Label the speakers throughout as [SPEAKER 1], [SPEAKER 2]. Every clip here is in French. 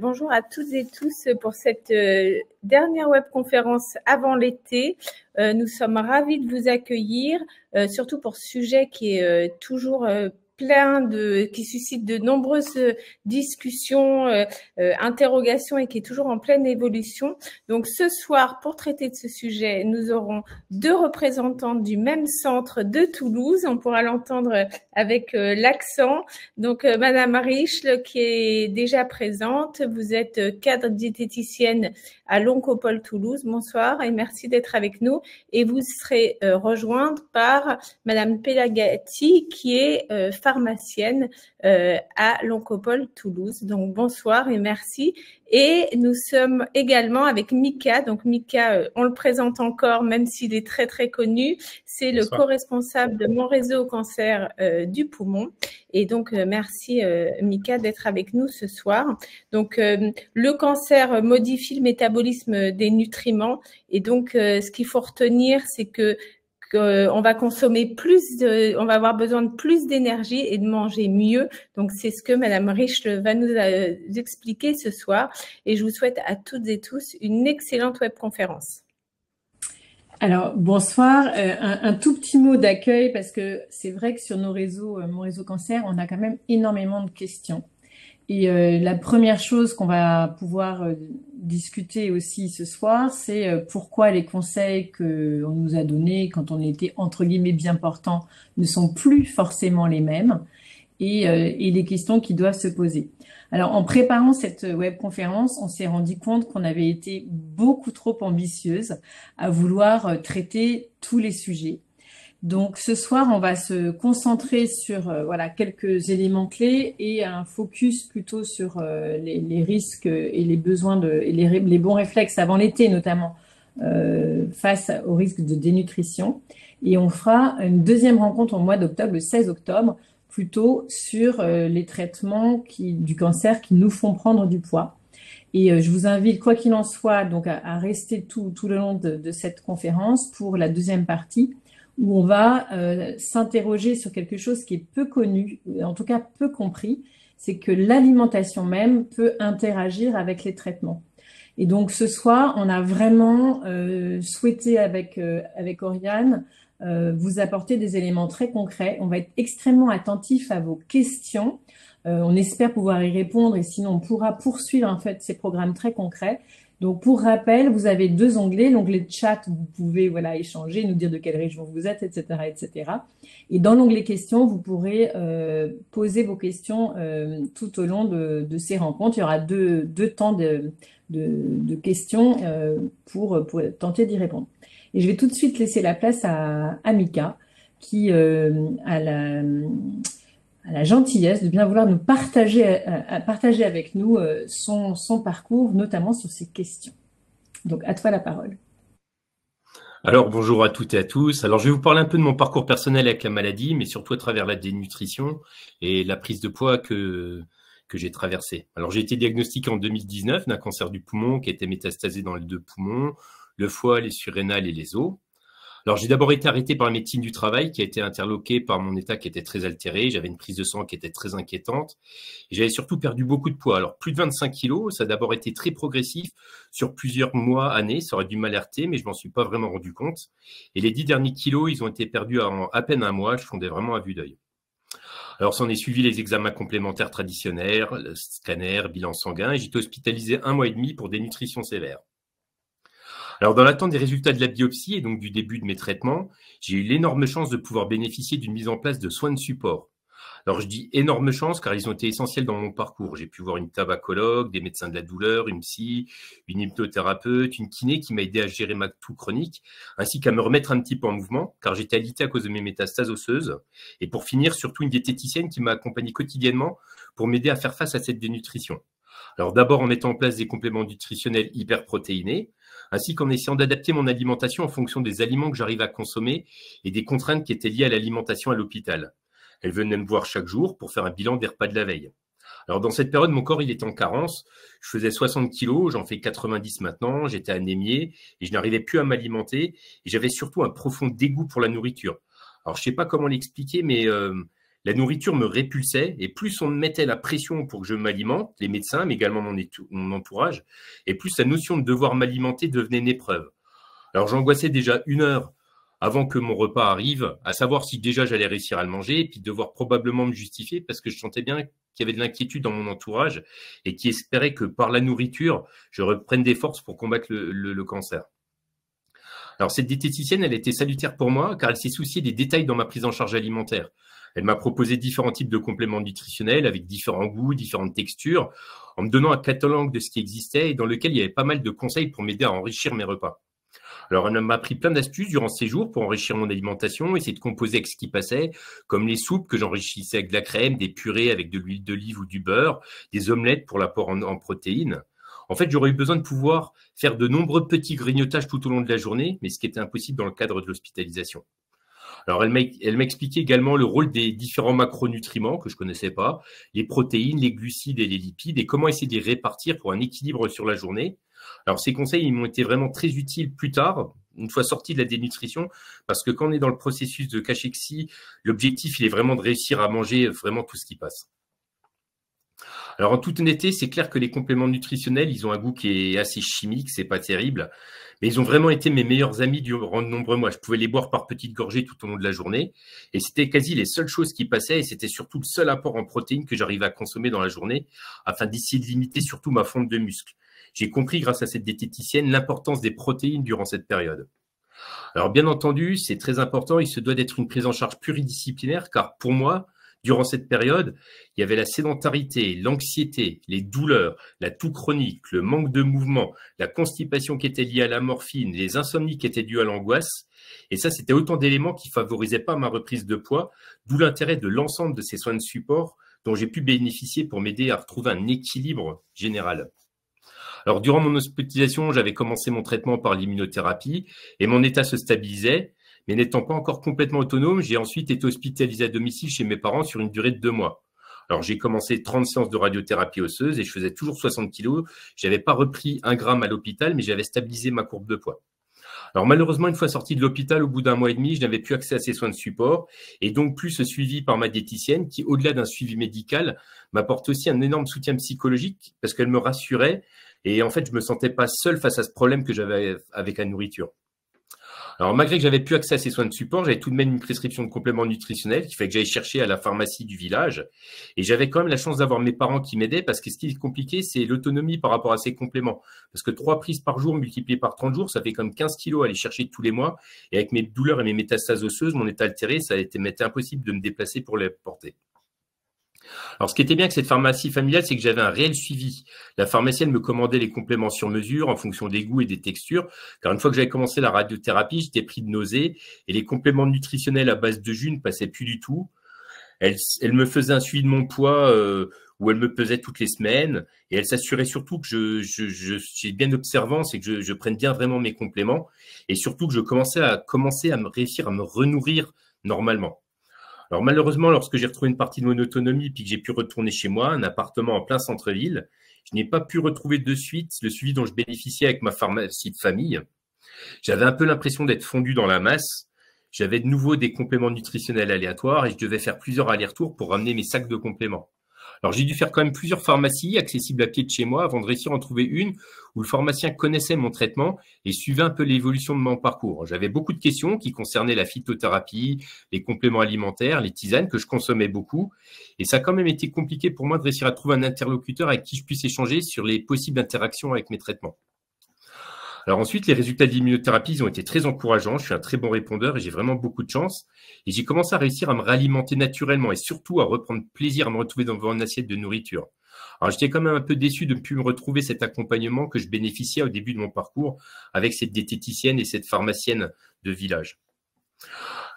[SPEAKER 1] Bonjour à toutes et tous pour cette dernière webconférence avant l'été. Nous sommes ravis de vous accueillir, surtout pour ce sujet qui est toujours qui suscite de nombreuses discussions, interrogations et qui est toujours en pleine évolution. Donc ce soir, pour traiter de ce sujet, nous aurons deux représentantes du même centre de Toulouse. On pourra l'entendre avec l'accent. Donc Madame Richle qui est déjà présente. Vous êtes cadre diététicienne à l'Oncopole Toulouse. Bonsoir et merci d'être avec nous. Et vous serez rejointe par Madame Pelagati qui est pharmacienne à l'Oncopole Toulouse. Donc bonsoir et merci. Et nous sommes également avec Mika. Donc Mika, on le présente encore, même s'il est très très connu. C'est le co-responsable de Mon Réseau Cancer du Poumon. Et donc merci Mika d'être avec nous ce soir. Donc le cancer modifie le métabolisme des nutriments. Et donc ce qu'il faut retenir, c'est que on va consommer on va avoir besoin de plus d'énergie et de manger mieux. Donc, c'est ce que Madame Richle va nous expliquer ce soir. Et je vous souhaite à toutes et tous une excellente webconférence.
[SPEAKER 2] Alors, bonsoir. Un tout petit mot d'accueil parce que c'est vrai que sur nos réseaux, Mon Réseau Cancer, on a quand même énormément de questions. Et la première chose qu'on va pouvoir discuter aussi ce soir, c'est pourquoi les conseils qu'on nous a donnés quand on était entre guillemets bien portant ne sont plus forcément les mêmes et les questions qui doivent se poser. Alors, en préparant cette webconférence, on s'est rendu compte qu'on avait été beaucoup trop ambitieuse à vouloir traiter tous les sujets. Donc, ce soir, on va se concentrer sur voilà, quelques éléments clés et un focus plutôt sur les risques et les besoins et les bons réflexes avant l'été, notamment face au risque de dénutrition. Et on fera une deuxième rencontre au mois d'octobre, le 16 octobre, plutôt sur les traitements du cancer qui nous font prendre du poids. Et je vous invite, quoi qu'il en soit, donc à rester tout le long de cette conférence pour la deuxième partie, où on va s'interroger sur quelque chose qui est peu connu, en tout cas peu compris, c'est que l'alimentation même peut interagir avec les traitements. Et donc ce soir, on a vraiment souhaité avec Oriane vous apporter des éléments très concrets. On va être extrêmement attentif à vos questions. On espère pouvoir y répondre et sinon on pourra poursuivre en fait ces programmes très concrets. Donc, pour rappel, vous avez deux onglets. L'onglet de chat, vous pouvez voilà, échanger, nous dire de quelle région vous êtes, etc. etc. Et dans l'onglet questions, vous pourrez poser vos questions tout au long de ces rencontres. Il y aura deux temps de questions pour tenter d'y répondre. Et je vais tout de suite laisser la place à Mika, qui a la gentillesse de bien vouloir nous partager avec nous son parcours, notamment sur ces questions. Donc, à toi la parole.
[SPEAKER 3] Alors, bonjour à toutes et à tous. Alors, je vais vous parler un peu de mon parcours personnel avec la maladie, mais surtout à travers la dénutrition et la prise de poids que j'ai traversée. Alors, j'ai été diagnostiqué en 2019 d'un cancer du poumon qui était métastasé dans les deux poumons, le foie, les surrénales et les os. Alors, j'ai d'abord été arrêté par la médecine du travail qui a été interloqué par mon état qui était très altéré. J'avais une prise de sang qui était très inquiétante. Et j'avais surtout perdu beaucoup de poids. Alors, plus de 25 kilos, ça a d'abord été très progressif sur plusieurs mois, années. Ça aurait dû m'alerter, mais je m'en suis pas vraiment rendu compte. Et les 10 derniers kilos, ils ont été perdus en à peine un mois. Je fondais vraiment à vue d'œil. Alors, s'en est suivi les examens complémentaires traditionnels, le scanner, bilan sanguin. Et j'étais hospitalisé 1 mois et demi pour dénutrition sévère. Alors, dans l'attente des résultats de la biopsie et donc du début de mes traitements, j'ai eu l'énorme chance de pouvoir bénéficier d'une mise en place de soins de support. Alors, je dis énorme chance car ils ont été essentiels dans mon parcours. J'ai pu voir une tabacologue, des médecins de la douleur, une psy, une hypnothérapeute, une kiné qui m'a aidé à gérer ma toux chronique, ainsi qu'à me remettre un petit peu en mouvement car j'étais alité à cause de mes métastases osseuses. Et pour finir, surtout une diététicienne qui m'a accompagné quotidiennement pour m'aider à faire face à cette dénutrition. Alors d'abord en mettant en place des compléments nutritionnels hyperprotéinés, ainsi qu'en essayant d'adapter mon alimentation en fonction des aliments que j'arrive à consommer et des contraintes qui étaient liées à l'alimentation à l'hôpital. Elle venait me voir chaque jour pour faire un bilan des repas de la veille. Alors dans cette période, mon corps il était en carence. Je faisais 60 kilos, j'en fais 90 maintenant, j'étais anémié et je n'arrivais plus à m'alimenter. Et j'avais surtout un profond dégoût pour la nourriture. Alors je sais pas comment l'expliquer, mais la nourriture me répulsait et plus on me mettait la pression pour que je m'alimente, les médecins, mais également mon entourage, et plus la notion de devoir m'alimenter devenait une épreuve. Alors j'angoissais déjà 1 heure avant que mon repas arrive, à savoir si déjà j'allais réussir à le manger, et puis devoir probablement me justifier parce que je sentais bien qu'il y avait de l'inquiétude dans mon entourage et qui espérait que par la nourriture, je reprenne des forces pour combattre le cancer. Alors cette diététicienne, elle était salutaire pour moi car elle s'est souciée des détails dans ma prise en charge alimentaire. Elle m'a proposé différents types de compléments nutritionnels avec différents goûts, différentes textures, en me donnant un catalogue de ce qui existait et dans lequel il y avait pas mal de conseils pour m'aider à enrichir mes repas. Alors, elle m'a appris plein d'astuces durant ce séjour pour enrichir mon alimentation, essayer de composer avec ce qui passait, comme les soupes que j'enrichissais avec de la crème, des purées avec de l'huile d'olive ou du beurre, des omelettes pour l'apport en protéines. En fait, j'aurais eu besoin de pouvoir faire de nombreux petits grignotages tout au long de la journée, mais ce qui était impossible dans le cadre de l'hospitalisation. Alors, elle m'a expliqué également le rôle des différents macronutriments que je connaissais pas, les protéines, les glucides et les lipides, et comment essayer de les répartir pour un équilibre sur la journée. Alors, ces conseils, ils m'ont été vraiment très utiles plus tard, une fois sorti de la dénutrition, parce que quand on est dans le processus de cachexie, l'objectif, il est vraiment de réussir à manger vraiment tout ce qui passe. Alors, en toute honnêteté, c'est clair que les compléments nutritionnels, ils ont un goût qui est assez chimique, c'est pas terrible, mais ils ont vraiment été mes meilleurs amis durant de nombreux mois. Je pouvais les boire par petites gorgées tout au long de la journée, et c'était quasi les seules choses qui passaient, et c'était surtout le seul apport en protéines que j'arrivais à consommer dans la journée, afin d'essayer de limiter surtout ma fonte de muscle. J'ai compris grâce à cette diététicienne l'importance des protéines durant cette période. Alors bien entendu, c'est très important, il se doit d'être une prise en charge pluridisciplinaire car pour moi, durant cette période, il y avait la sédentarité, l'anxiété, les douleurs, la toux chronique, le manque de mouvement, la constipation qui était liée à la morphine, les insomnies qui étaient dues à l'angoisse. Et ça, c'était autant d'éléments qui favorisaient pas ma reprise de poids, d'où l'intérêt de l'ensemble de ces soins de support dont j'ai pu bénéficier pour m'aider à retrouver un équilibre général. Alors, durant mon hospitalisation, j'avais commencé mon traitement par l'immunothérapie et mon état se stabilisait, mais n'étant pas encore complètement autonome, j'ai ensuite été hospitalisé à domicile chez mes parents sur une durée de 2 mois. Alors, j'ai commencé 30 séances de radiothérapie osseuse et je faisais toujours 60 kilos. Je n'avais pas repris 1 gramme à l'hôpital, mais j'avais stabilisé ma courbe de poids. Alors, malheureusement, une fois sorti de l'hôpital, au bout d'1 mois et demi, je n'avais plus accès à ces soins de support et donc plus ce suivi par ma diététicienne qui, au-delà d'un suivi médical, m'apporte aussi un énorme soutien psychologique parce qu'elle me rassurait. Et en fait, je me sentais pas seul face à ce problème que j'avais avec la nourriture. Alors, malgré que j'avais plus accès à ces soins de support, j'avais tout de même une prescription de compléments nutritionnels qu'il fallait que j'aille chercher à la pharmacie du village. Et j'avais quand même la chance d'avoir mes parents qui m'aidaient parce que ce qui est compliqué, c'est l'autonomie par rapport à ces compléments. Parce que 3 prises par jour multipliées par 30 jours, ça fait comme 15 kilos à aller chercher tous les mois. Et avec mes douleurs et mes métastases osseuses, mon état altéré, ça m'était impossible de me déplacer pour les porter. Alors, ce qui était bien avec cette pharmacie familiale, c'est que j'avais un réel suivi. La pharmacienne me commandait les compléments sur mesure en fonction des goûts et des textures. Car une fois que j'avais commencé la radiothérapie, j'étais pris de nausées et les compléments nutritionnels à base de jus ne passaient plus du tout. Elle me faisait un suivi de mon poids où elle me pesait toutes les semaines et elle s'assurait surtout que je suis bien observant, c'est que je prenne bien vraiment mes compléments et surtout que je commençais à réussir à me renourrir normalement. Alors malheureusement, lorsque j'ai retrouvé une partie de mon autonomie puis que j'ai pu retourner chez moi, un appartement en plein centre-ville, je n'ai pas pu retrouver de suite le suivi dont je bénéficiais avec ma pharmacie de famille. J'avais un peu l'impression d'être fondu dans la masse. J'avais de nouveau des compléments nutritionnels aléatoires et je devais faire plusieurs allers-retours pour ramener mes sacs de compléments. Alors, j'ai dû faire quand même plusieurs pharmacies accessibles à pied de chez moi avant de réussir à en trouver une où le pharmacien connaissait mon traitement et suivait un peu l'évolution de mon parcours. J'avais beaucoup de questions qui concernaient la phytothérapie, les compléments alimentaires, les tisanes que je consommais beaucoup. Et ça a quand même été compliqué pour moi de réussir à trouver un interlocuteur avec qui je puisse échanger sur les possibles interactions avec mes traitements. Alors ensuite, les résultats de l'immunothérapie, ils ont été très encourageants. Je suis un très bon répondeur et j'ai vraiment beaucoup de chance. Et j'ai commencé à réussir à me réalimenter naturellement et surtout à reprendre plaisir à me retrouver devant une assiette de nourriture. Alors j'étais quand même un peu déçu de ne plus me retrouver cet accompagnement que je bénéficiais au début de mon parcours avec cette diététicienne et cette pharmacienne de village.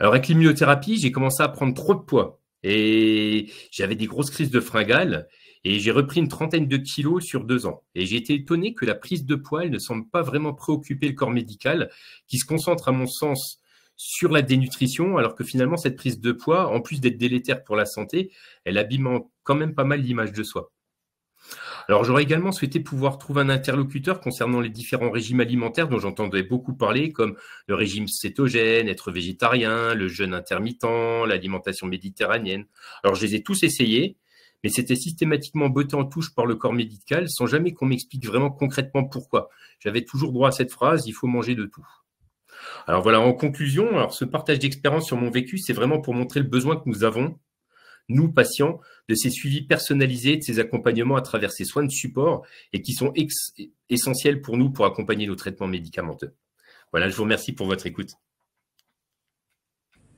[SPEAKER 3] Alors avec l'immunothérapie, j'ai commencé à prendre trop de poids. Et j'avais des grosses crises de fringales et j'ai repris une trentaine de kilos sur 2 ans. Et j'ai été étonné que la prise de poids elle ne semble pas vraiment préoccuper le corps médical, qui se concentre à mon sens sur la dénutrition, alors que finalement cette prise de poids, en plus d'être délétère pour la santé, elle abîme quand même pas mal l'image de soi. Alors, j'aurais également souhaité pouvoir trouver un interlocuteur concernant les différents régimes alimentaires dont j'entendais beaucoup parler, comme le régime cétogène, être végétarien, le jeûne intermittent, l'alimentation méditerranéenne. Alors, je les ai tous essayés, mais c'était systématiquement botté en touche par le corps médical sans jamais qu'on m'explique vraiment concrètement pourquoi. J'avais toujours droit à cette phrase, il faut manger de tout. Alors voilà, en conclusion, alors ce partage d'expérience sur mon vécu, c'est vraiment pour montrer le besoin que nous avons, nous, patients, de ces suivis personnalisés, de ces accompagnements à travers ces soins de support et qui sont essentiels pour nous pour accompagner nos traitements médicamenteux. Voilà, je vous remercie pour votre écoute.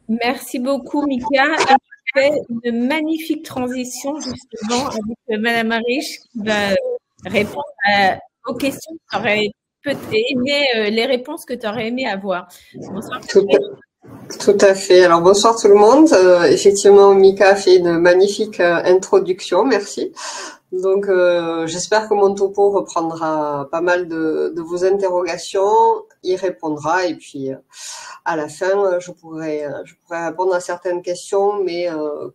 [SPEAKER 1] Merci beaucoup, Mika. Et tu fais une magnifique transition justement avec Madame Arish qui va répondre aux questions que tu aurais aimé, les réponses que tu aurais aimé avoir. Bonsoir.
[SPEAKER 4] Tout à fait. Alors bonsoir tout le monde. Effectivement, Mika a fait une magnifique introduction. Merci. Donc j'espère que mon topo reprendra pas mal de vos interrogations, y répondra et puis à la fin je pourrai répondre à certaines questions, mais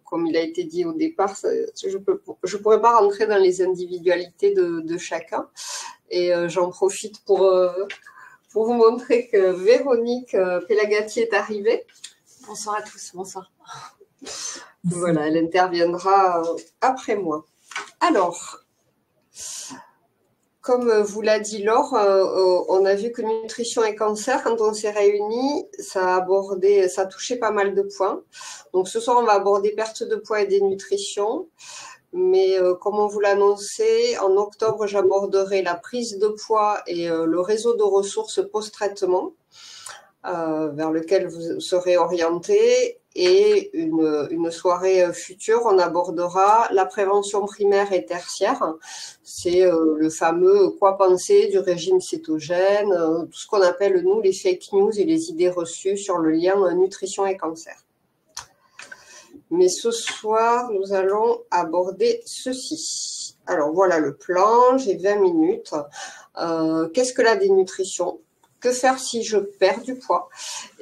[SPEAKER 4] comme il a été dit au départ, je pourrais pas rentrer dans les individualités de chacun et j'en profite pour vous montrer que Véronique Pelagati est arrivée. Bonsoir à tous, bonsoir. Voilà, elle interviendra après moi. Alors, comme vous l'a dit Laure, on a vu que nutrition et cancer, quand on s'est réunis, ça touchait pas mal de points. Donc ce soir, on va aborder perte de poids et dénutrition. Mais comme on vous l'annonçait, en octobre, j'aborderai la prise de poids et le réseau de ressources post-traitement vers lequel vous serez orienté. Et une soirée future, on abordera la prévention primaire et tertiaire. C'est le fameux quoi penser du régime cétogène, tout ce qu'on appelle, nous, les fake news et les idées reçues sur le lien nutrition et cancer. Mais ce soir, nous allons aborder ceci. Alors, voilà le plan, j'ai 20 minutes. Qu'est-ce que la dénutrition ? Que faire si je perds du poids?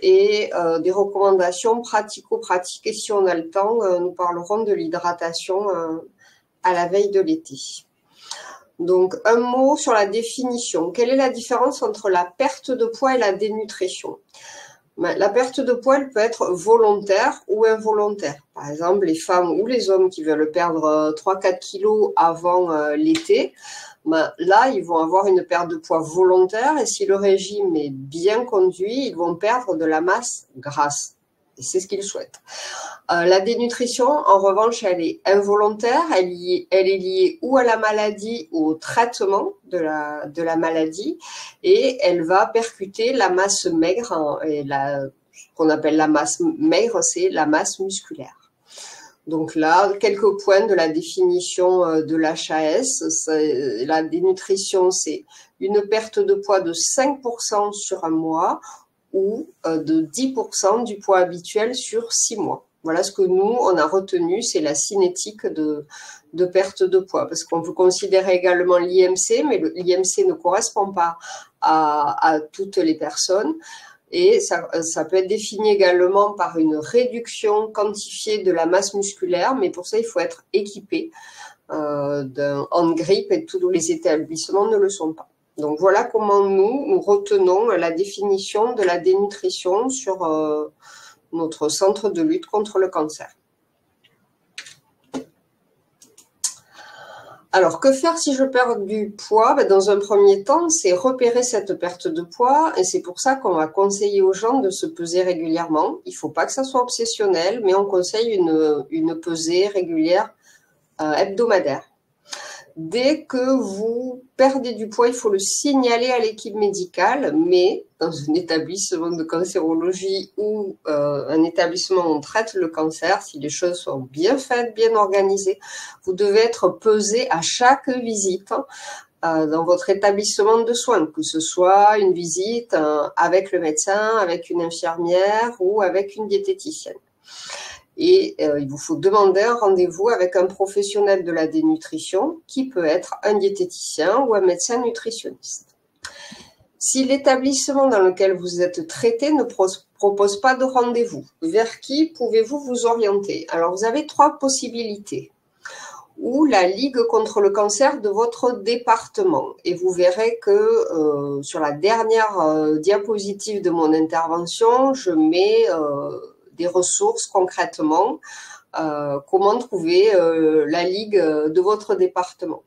[SPEAKER 4] Et des recommandations pratico-pratiques. Et si on a le temps, nous parlerons de l'hydratation à la veille de l'été. Donc, un mot sur la définition. Quelle est la différence entre la perte de poids et la dénutrition? La perte de poids, elle peut être volontaire ou involontaire. Par exemple, les femmes ou les hommes qui veulent perdre 3-4 kilos avant l'été, là, ils vont avoir une perte de poids volontaire et si le régime est bien conduit, ils vont perdre de la masse grasse. Et c'est ce qu'ils souhaitent. La dénutrition, en revanche, elle est involontaire. Elle est liée ou à la maladie ou au traitement de la maladie et elle va percuter la masse maigre. Et ce qu'on appelle la masse maigre, c'est la masse musculaire. Donc là, quelques points de la définition de l'HAS. La dénutrition, c'est une perte de poids de 5% sur un mois ou de 10% du poids habituel sur 6 mois. Voilà ce que nous, on a retenu, c'est la cinétique de perte de poids. Parce qu'on peut considérer également l'IMC, mais l'IMC ne correspond pas à toutes les personnes. Et ça peut être défini également par une réduction quantifiée de la masse musculaire, mais pour ça, il faut être équipé d'un hand-grip et tous les établissements ne le sont pas. Donc voilà comment nous retenons la définition de la dénutrition sur notre centre de lutte contre le cancer. Alors, que faire si je perds du poids? Dans un premier temps, c'est repérer cette perte de poids et c'est pour ça qu'on va conseiller aux gens de se peser régulièrement. Il ne faut pas que ça soit obsessionnel, mais on conseille une pesée régulière hebdomadaire. Dès que vous perdez du poids, il faut le signaler à l'équipe médicale, mais dans un établissement de cancérologie ou un établissement où on traite le cancer, si les choses sont bien faites, bien organisées, vous devez être pesé à chaque visite dans votre établissement de soins, que ce soit une visite avec le médecin, avec une infirmière ou avec une diététicienne. Et il vous faut demander un rendez-vous avec un professionnel de la dénutrition qui peut être un diététicien ou un médecin nutritionniste. Si l'établissement dans lequel vous êtes traité ne propose pas de rendez-vous, vers qui pouvez-vous vous orienter? Alors, vous avez 3 possibilités. Ou la Ligue contre le cancer de votre département. Et vous verrez que sur la dernière diapositive de mon intervention, je mets des ressources concrètement. Comment trouver la Ligue de votre département.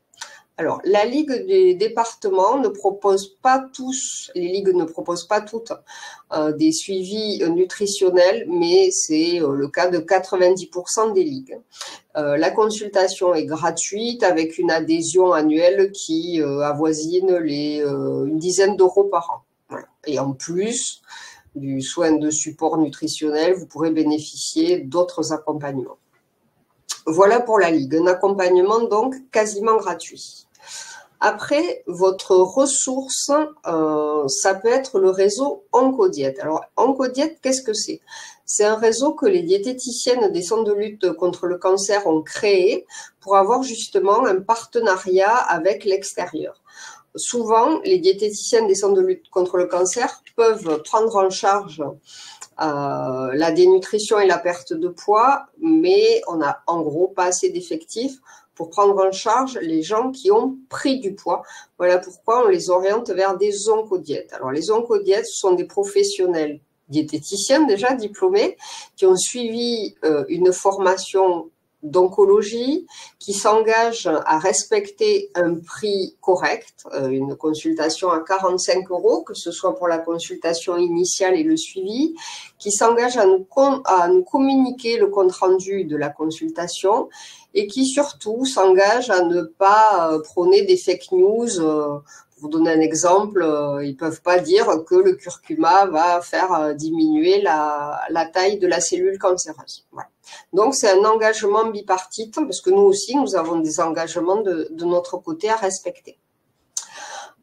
[SPEAKER 4] Alors, la Ligue des départements ne propose pas tous, les ligues ne proposent pas toutes des suivis nutritionnels, mais c'est le cas de 90% des ligues. La consultation est gratuite avec une adhésion annuelle qui avoisine une dizaine d'euros par an. Voilà. Et en plus du soin de support nutritionnel, vous pourrez bénéficier d'autres accompagnements. Voilà pour la Ligue, un accompagnement donc quasiment gratuit. Après, votre ressource, ça peut être le réseau Oncodiète. Alors, Oncodiète, qu'est-ce que c'est? C'est un réseau que les diététiciennes des centres de lutte contre le cancer ont créé pour avoir justement un partenariat avec l'extérieur. Souvent, les diététiciennes des centres de lutte contre le cancer peuvent prendre en charge la dénutrition et la perte de poids, mais on n'a en gros pas assez d'effectifs pour prendre en charge les gens qui ont pris du poids. Voilà pourquoi on les oriente vers des oncodiètes. Alors les oncodiètes, ce sont des professionnels diététiciens déjà diplômés qui ont suivi une formation d'oncologie, qui s'engagent à respecter un prix correct, une consultation à 45 €, que ce soit pour la consultation initiale et le suivi, qui s'engagent à nous communiquer le compte-rendu de la consultation et qui surtout s'engagent à ne pas prôner des fake news. Pour vous donner un exemple, ils ne peuvent pas dire que le curcuma va faire diminuer la taille de la cellule cancéreuse. Voilà. Donc, c'est un engagement bipartite, parce que nous aussi, nous avons des engagements de notre côté à respecter.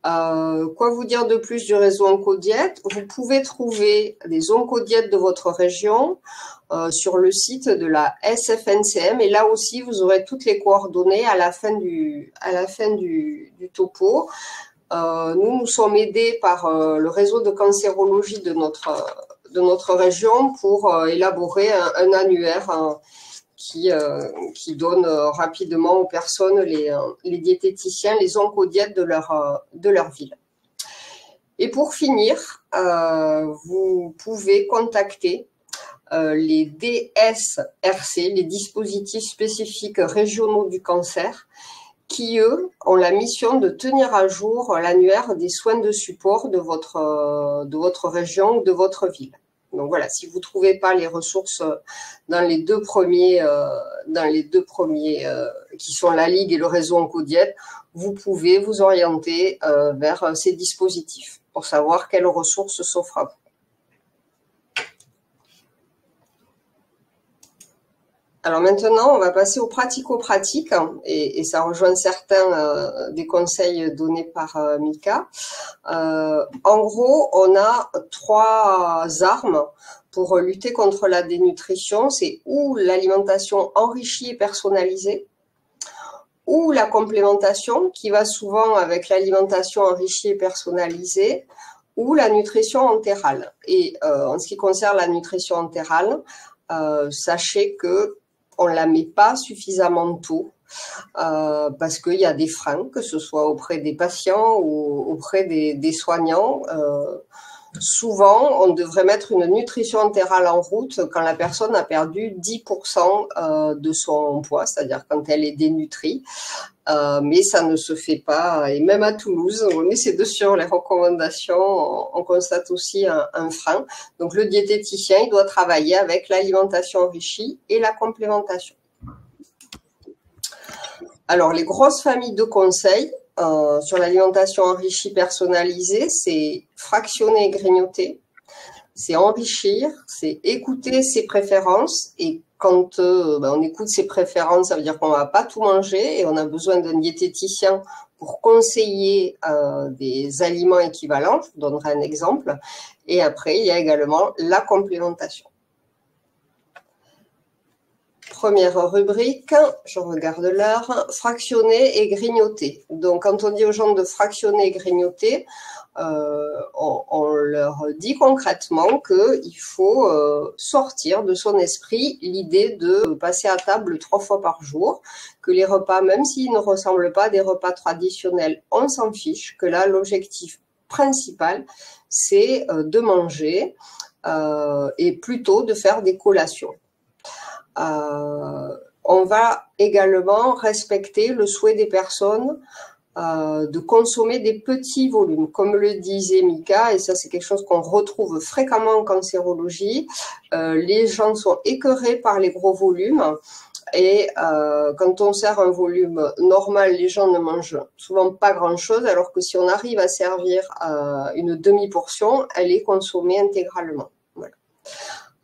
[SPEAKER 4] Quoi vous dire de plus du réseau Oncodiète? Vous pouvez trouver des oncodiètes de votre région sur le site de la SFNCM, et là aussi, vous aurez toutes les coordonnées à la fin du topo. Nous sommes aidés par le réseau de cancérologie de notre région pour élaborer un annuaire qui donne rapidement aux personnes, les diététiciens, les oncodiètes de leur ville. Et pour finir, vous pouvez contacter les DSRC, les dispositifs spécifiques régionaux du cancer, qui, eux, ont la mission de tenir à jour l'annuaire des soins de support de votre région ou de votre ville. Donc voilà, si vous ne trouvez pas les ressources dans les deux premiers qui sont la Ligue et le réseau Oncodiète, vous pouvez vous orienter vers ces dispositifs pour savoir quelles ressources s'offrent à vous. Alors maintenant, on va passer aux pratico-pratiques et ça rejoint certains des conseils donnés par Mika. En gros, on a 3 armes pour lutter contre la dénutrition. C'est ou l'alimentation enrichie et personnalisée, ou la complémentation qui va souvent avec l'alimentation enrichie et personnalisée, ou la nutrition entérale. Et en ce qui concerne la nutrition entérale, sachez que on ne la met pas suffisamment tôt parce qu'il y a des freins, que ce soit auprès des patients ou auprès des soignants. Souvent, on devrait mettre une nutrition entérale en route quand la personne a perdu 10% de son poids, c'est-à-dire quand elle est dénutrie. Mais ça ne se fait pas, et même à Toulouse, on met ces deux sur les recommandations, on constate aussi un frein. Donc le diététicien, il doit travailler avec l'alimentation enrichie et la complémentation. Alors les grosses familles de conseils sur l'alimentation enrichie personnalisée, c'est fractionner et grignoter, c'est enrichir, c'est écouter ses préférences. Et quand on écoute ses préférences, ça veut dire qu'on ne va pas tout manger et on a besoin d'un diététicien pour conseiller des aliments équivalents. Je vous donnerai un exemple. Et après, il y a également la complémentation. Première rubrique, je regarde l'heure, fractionner et grignoter. Donc, quand on dit aux gens de fractionner et grignoter, on leur dit concrètement qu'il faut sortir de son esprit l'idée de passer à table 3 fois par jour, que les repas, même s'ils ne ressemblent pas à des repas traditionnels, on s'en fiche, que là, l'objectif principal, c'est de manger et plutôt de faire des collations. On va également respecter le souhait des personnes de consommer des petits volumes. Comme le disait Mika, et ça c'est quelque chose qu'on retrouve fréquemment en cancérologie, les gens sont écœurés par les gros volumes et quand on sert un volume normal, les gens ne mangent souvent pas grand-chose, alors que si on arrive à servir une demi-portion, elle est consommée intégralement. Voilà.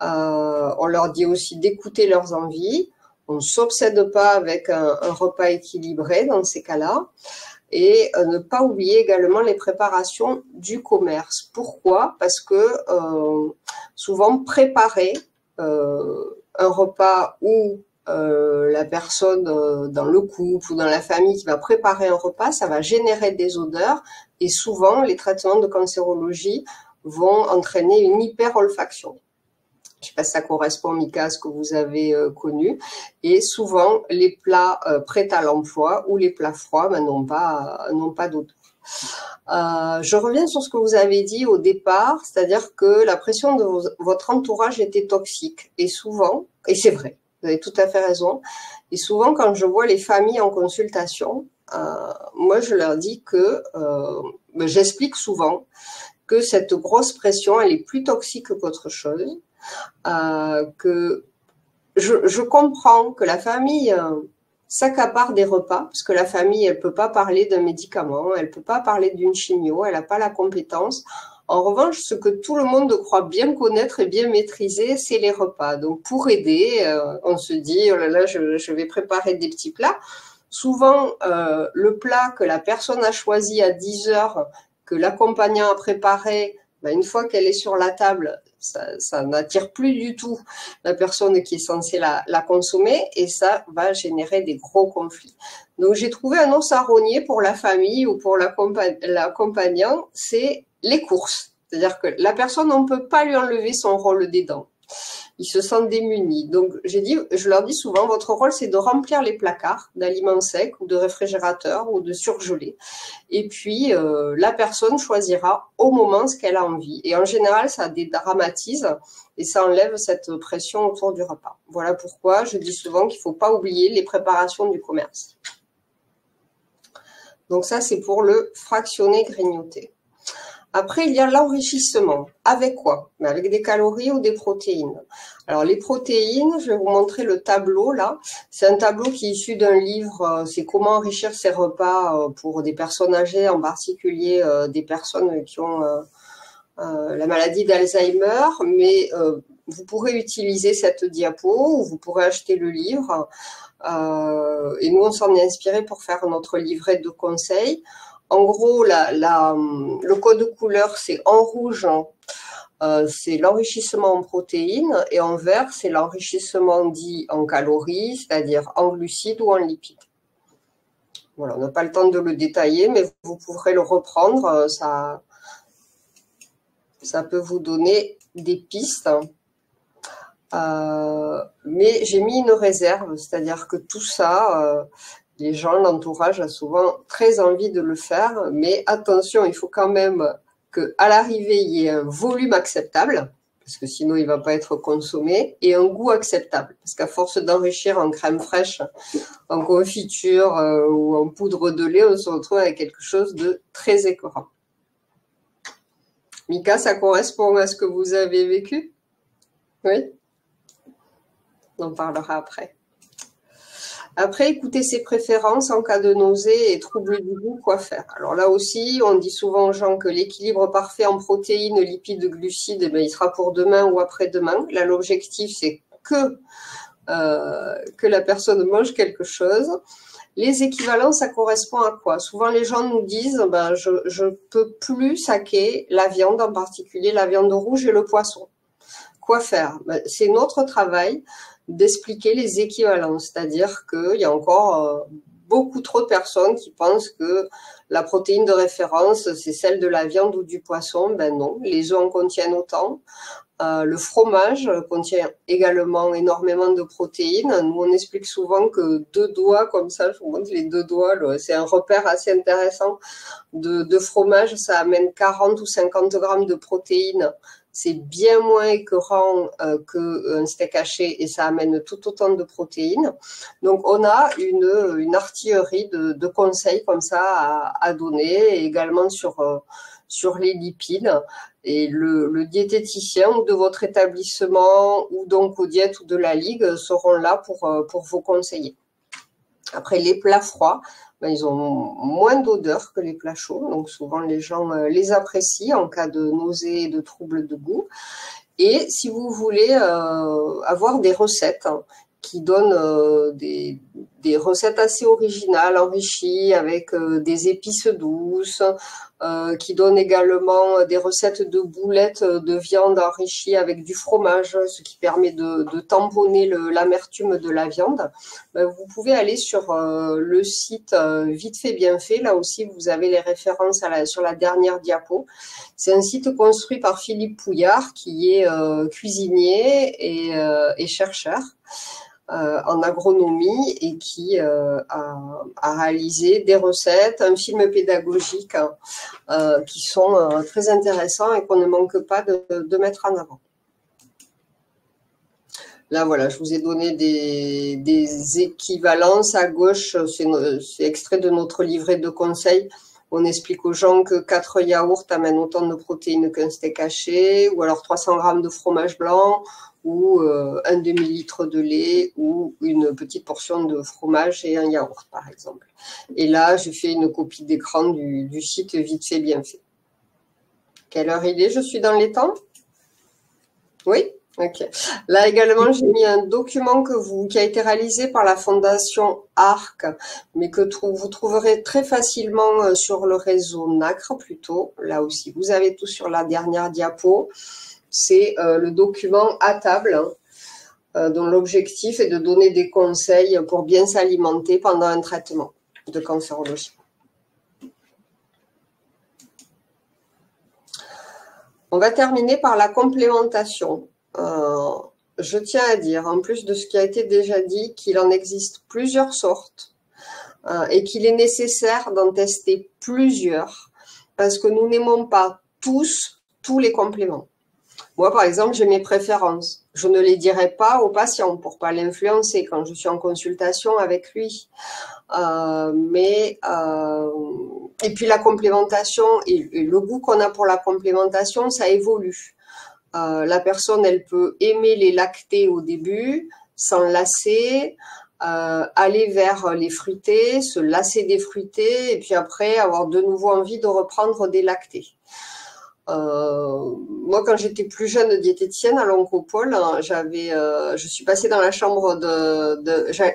[SPEAKER 4] On leur dit aussi d'écouter leurs envies. On ne s'obsède pas avec un repas équilibré dans ces cas-là. Et ne pas oublier également les préparations du commerce. Pourquoi? Parce que souvent préparer un repas ou la personne dans le couple ou dans la famille qui va préparer un repas, ça va générer des odeurs et souvent les traitements de cancérologie vont entraîner une hyperolfaction. Je ne sais pas si ça correspond, Mika, à ce que vous avez connu. Et souvent, les plats prêts à l'emploi ou les plats froids n'ont pas d'odeur. Je reviens sur ce que vous avez dit au départ, c'est-à-dire que la pression de votre entourage était toxique. Et souvent, et c'est vrai, vous avez tout à fait raison, et souvent quand je vois les familles en consultation, moi je leur dis que, j'explique souvent que cette grosse pression, elle est plus toxique qu'autre chose. Que je comprends que la famille s'accapare des repas, parce que la famille, elle peut pas parler d'un médicament, elle peut pas parler d'une chimio, elle n'a pas la compétence. En revanche, ce que tout le monde croit bien connaître et bien maîtriser, c'est les repas. Donc, pour aider, on se dit, oh là là, je vais préparer des petits plats. Souvent, le plat que la personne a choisi à 10 heures, que l'accompagnant a préparé, une fois qu'elle est sur la table, ça n'attire plus du tout la personne qui est censée la consommer et ça va générer des gros conflits. Donc, j'ai trouvé un os à rogner pour la famille ou pour l'accompagnant, c'est les courses. C'est-à-dire que la personne, on ne peut pas lui enlever son rôle des dents. Ils se sentent démunis. Donc, je leur dis souvent, votre rôle, c'est de remplir les placards d'aliments secs ou de réfrigérateurs ou de surgelés. Et puis, la personne choisira au moment ce qu'elle a envie. Et en général, ça dédramatise et ça enlève cette pression autour du repas. Voilà pourquoi je dis souvent qu'il ne faut pas oublier les préparations du commerce. Donc ça, c'est pour le fractionné grignoté. Après, il y a l'enrichissement. Avec quoi? Avec des calories ou des protéines. Alors, les protéines, je vais vous montrer le tableau là. C'est un tableau qui est issu d'un livre, c'est comment enrichir ses repas pour des personnes âgées, en particulier des personnes qui ont la maladie d'Alzheimer. Mais vous pourrez utiliser cette diapo ou vous pourrez acheter le livre. Et nous, on s'en est inspiré pour faire notre livret de conseils. En gros, le code couleur, c'est en rouge, c'est l'enrichissement en protéines, et en vert, c'est l'enrichissement dit en calories, c'est-à-dire en glucides ou en lipides. Voilà, on n'a pas le temps de le détailler, mais vous pourrez le reprendre, ça peut vous donner des pistes. Mais j'ai mis une réserve, c'est-à-dire que tout ça... les gens, l'entourage a souvent très envie de le faire, mais attention, il faut quand même qu'à l'arrivée, il y ait un volume acceptable, parce que sinon, il ne va pas être consommé, et un goût acceptable, parce qu'à force d'enrichir en crème fraîche, en confiture ou en poudre de lait, on se retrouve avec quelque chose de très écœurant. Mika, ça correspond à ce que vous avez vécu? Oui? On en parlera après. Après, écoutez ses préférences en cas de nausée et troubles du goût, quoi faire. Alors là aussi, on dit souvent aux gens que l'équilibre parfait en protéines, lipides, glucides, il sera pour demain ou après-demain. Là, l'objectif, c'est que la personne mange quelque chose. Les équivalents, ça correspond à quoi? Souvent, les gens nous disent, je peux plus saquer la viande, en particulier la viande rouge et le poisson. Quoi faire? C'est notre travail d'expliquer les équivalents. C'est-à-dire qu'il y a encore beaucoup trop de personnes qui pensent que la protéine de référence, c'est celle de la viande ou du poisson. Ben non, les œufs en contiennent autant. Le fromage contient également énormément de protéines. Nous, on explique souvent que 2 doigts, comme ça, je vous montre les 2 doigts, c'est un repère assez intéressant de fromage. Ça amène 40 ou 50 grammes de protéines. C'est bien moins écœurant qu'un steak haché et ça amène tout autant de protéines. Donc, on a une artillerie de conseils comme ça à donner, et également sur les lipides. Et le diététicien ou de votre établissement ou donc aux diètes ou de la ligue seront là pour vous conseiller. Après, les plats froids, ben, ils ont moins d'odeur que les plats chauds. Donc, souvent, les gens les apprécient en cas de nausées et de troubles de goût. Et si vous voulez avoir des recettes qui donnent des recettes assez originales, enrichies avec des épices douces, qui donnent également des recettes de boulettes de viande enrichies avec du fromage, ce qui permet de tamponner l'amertume de la viande. Ben, vous pouvez aller sur le site Vite fait bien fait. Là aussi, vous avez les références sur la dernière diapo. C'est un site construit par Philippe Pouillard, qui est cuisinier et chercheur en agronomie et qui a réalisé des recettes, un film pédagogique qui sont très intéressants et qu'on ne manque pas de mettre en avant. Là, voilà, je vous ai donné des équivalences. À gauche, c'est extrait de notre livret de conseils. On explique aux gens que 4 yaourts amènent autant de protéines qu'un steak haché, ou alors 300 grammes de fromage blanc, ou un demi-litre de lait, ou une petite portion de fromage et un yaourt, par exemple. Et là, j'ai fait une copie d'écran du site Vite fait bien fait. Quelle heure il est? Je suis dans les temps? Oui? Ok. Là également, j'ai mis un document qui a été réalisé par la Fondation ARC, mais que vous trouverez très facilement sur le réseau NACRE plutôt. Là aussi, vous avez tout sur la dernière diapo. C'est le document à table, dont l'objectif est de donner des conseils pour bien s'alimenter pendant un traitement de cancérologie. On va terminer par la complémentation. Je tiens à dire, en plus de ce qui a été déjà dit, qu'il en existe plusieurs sortes et qu'il est nécessaire d'en tester plusieurs parce que nous n'aimons pas tous les compléments. Moi, par exemple, j'ai mes préférences. Je ne les dirai pas au patient pour ne pas l'influencer quand je suis en consultation avec lui. Et puis la complémentation et le goût qu'on a pour la complémentation, ça évolue. La personne, elle peut aimer les lactés au début, s'en lasser, aller vers les fruités, se lasser des fruités, et puis après avoir de nouveau envie de reprendre des lactés. Moi, quand j'étais plus jeune diététicienne à l'Oncopole, je suis passée dans la chambre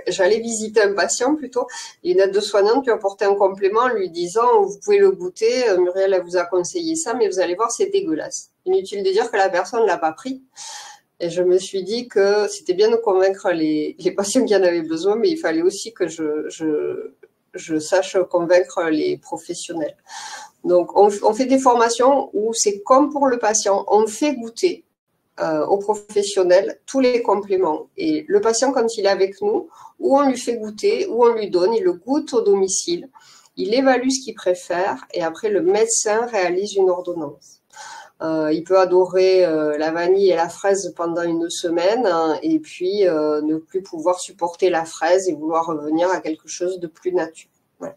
[SPEAKER 4] j'allais visiter un patient plutôt, et une aide-soignante lui a apporté un complément en lui disant « Vous pouvez le goûter, Muriel elle vous a conseillé ça, mais vous allez voir, c'est dégueulasse. » Inutile de dire que la personne ne l'a pas pris. Et je me suis dit que c'était bien de convaincre les patients qui en avaient besoin, mais il fallait aussi que je sache convaincre les professionnels. Donc, on fait des formations où c'est comme pour le patient, on fait goûter aux professionnels tous les compléments. Et le patient, quand il est avec nous, ou on lui fait goûter, ou on lui donne, il le goûte au domicile, il évalue ce qu'il préfère, et après le médecin réalise une ordonnance. Il peut adorer la vanille et la fraise pendant une semaine, hein, et puis ne plus pouvoir supporter la fraise et vouloir revenir à quelque chose de plus naturel. Ouais.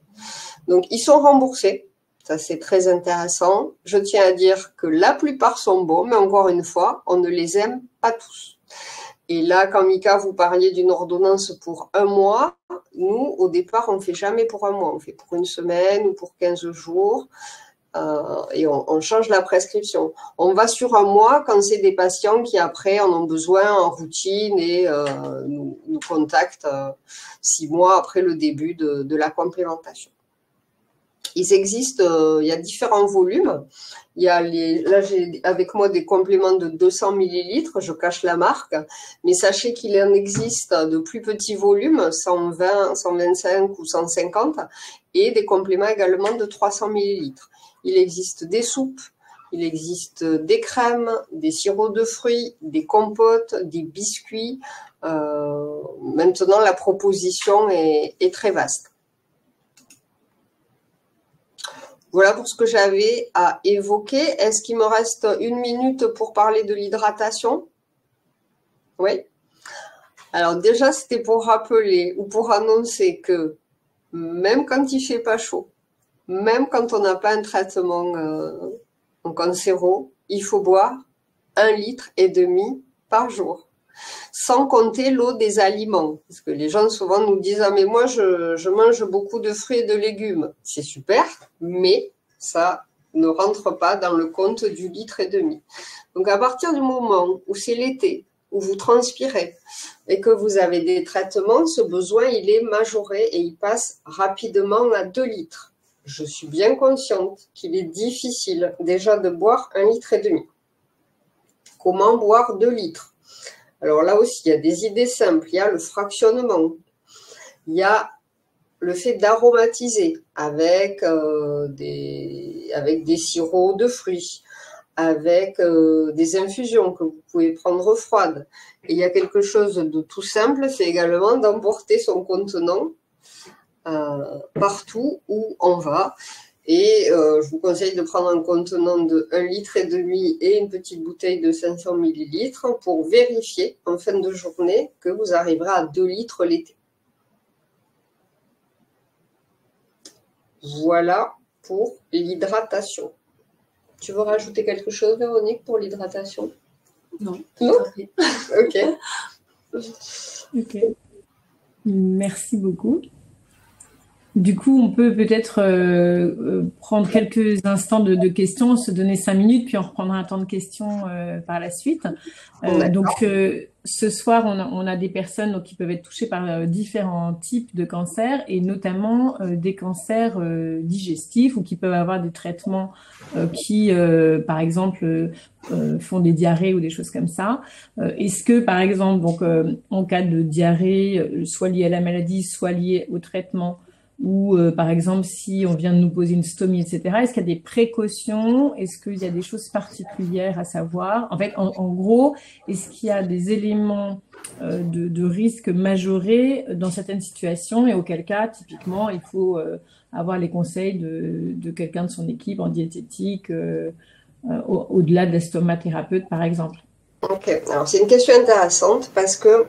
[SPEAKER 4] Donc, ils sont remboursés. Ça, c'est très intéressant. Je tiens à dire que la plupart sont bons, mais encore une fois, on ne les aime pas tous. Et là, quand Mika, vous parliez d'une ordonnance pour 1 mois, nous, au départ, on ne fait jamais pour 1 mois. On fait pour 1 semaine ou pour 15 jours. Et on change la prescription. On va sur 1 mois quand c'est des patients qui, après, en ont besoin en routine et nous contactent 6 mois après le début de la complémentation. Il existe, il y a différents volumes. Il y a là, j'ai avec moi des compléments de 200 millilitres, je cache la marque, mais sachez qu'il en existe de plus petits volumes, 120, 125 ou 150, et des compléments également de 300 millilitres. Il existe des soupes, il existe des crèmes, des sirops de fruits, des compotes, des biscuits. Maintenant, la proposition est très vaste. Voilà pour ce que j'avais à évoquer. Est-ce qu'il me reste 1 minute pour parler de l'hydratation? Oui. Alors déjà, c'était pour rappeler ou pour annoncer que même quand il ne fait pas chaud, même quand on n'a pas un traitement en cancéro, il faut boire 1,5 litre par jour. Sans compter l'eau des aliments. Parce que les gens souvent nous disent « Ah mais moi je mange beaucoup de fruits et de légumes ». C'est super, mais ça ne rentre pas dans le compte du 1,5 litre. Donc à partir du moment où c'est l'été, où vous transpirez et que vous avez des traitements, ce besoin il est majoré et il passe rapidement à 2 litres. Je suis bien consciente qu'il est difficile déjà de boire 1,5 litre. Comment boire 2 litres? Alors là aussi, il y a des idées simples. Il y a le fractionnement. Il y a le fait d'aromatiser avec des sirops de fruits, avec des infusions que vous pouvez prendre froides. Et il y a quelque chose de tout simple, c'est également d'emporter son contenant partout où on va. Et je vous conseille de prendre un contenant de 1,5 litre et une petite bouteille de 500 millilitres pour vérifier en fin de journée que vous arriverez à 2 litres l'été. Voilà pour l'hydratation. Tu veux rajouter quelque chose, Véronique, pour l'hydratation?
[SPEAKER 5] Non.
[SPEAKER 4] Non. Ok.
[SPEAKER 2] Ok. Merci beaucoup. Du coup, on peut peut-être prendre quelques instants de questions, se donner 5 minutes, puis on reprendra un temps de questions par la suite. Donc, ce soir, on a des personnes donc, qui peuvent être touchées par différents types de cancers, et notamment des cancers digestifs, ou qui peuvent avoir des traitements qui, par exemple, font des diarrhées ou des choses comme ça. Est-ce que, par exemple, donc, en cas de diarrhée, soit liée à la maladie, soit liée au traitement, ou par exemple si on vient de nous poser une stomie, etc. Est-ce qu'il y a des précautions? Est-ce qu'il y a des choses particulières à savoir? En fait, en gros, est-ce qu'il y a des éléments de risque majorés dans certaines situations, et auquel cas, typiquement, il faut avoir les conseils de quelqu'un de son équipe en diététique, au-delà de l'estomathérapeute, par exemple?
[SPEAKER 4] Ok, alors c'est une question intéressante parce que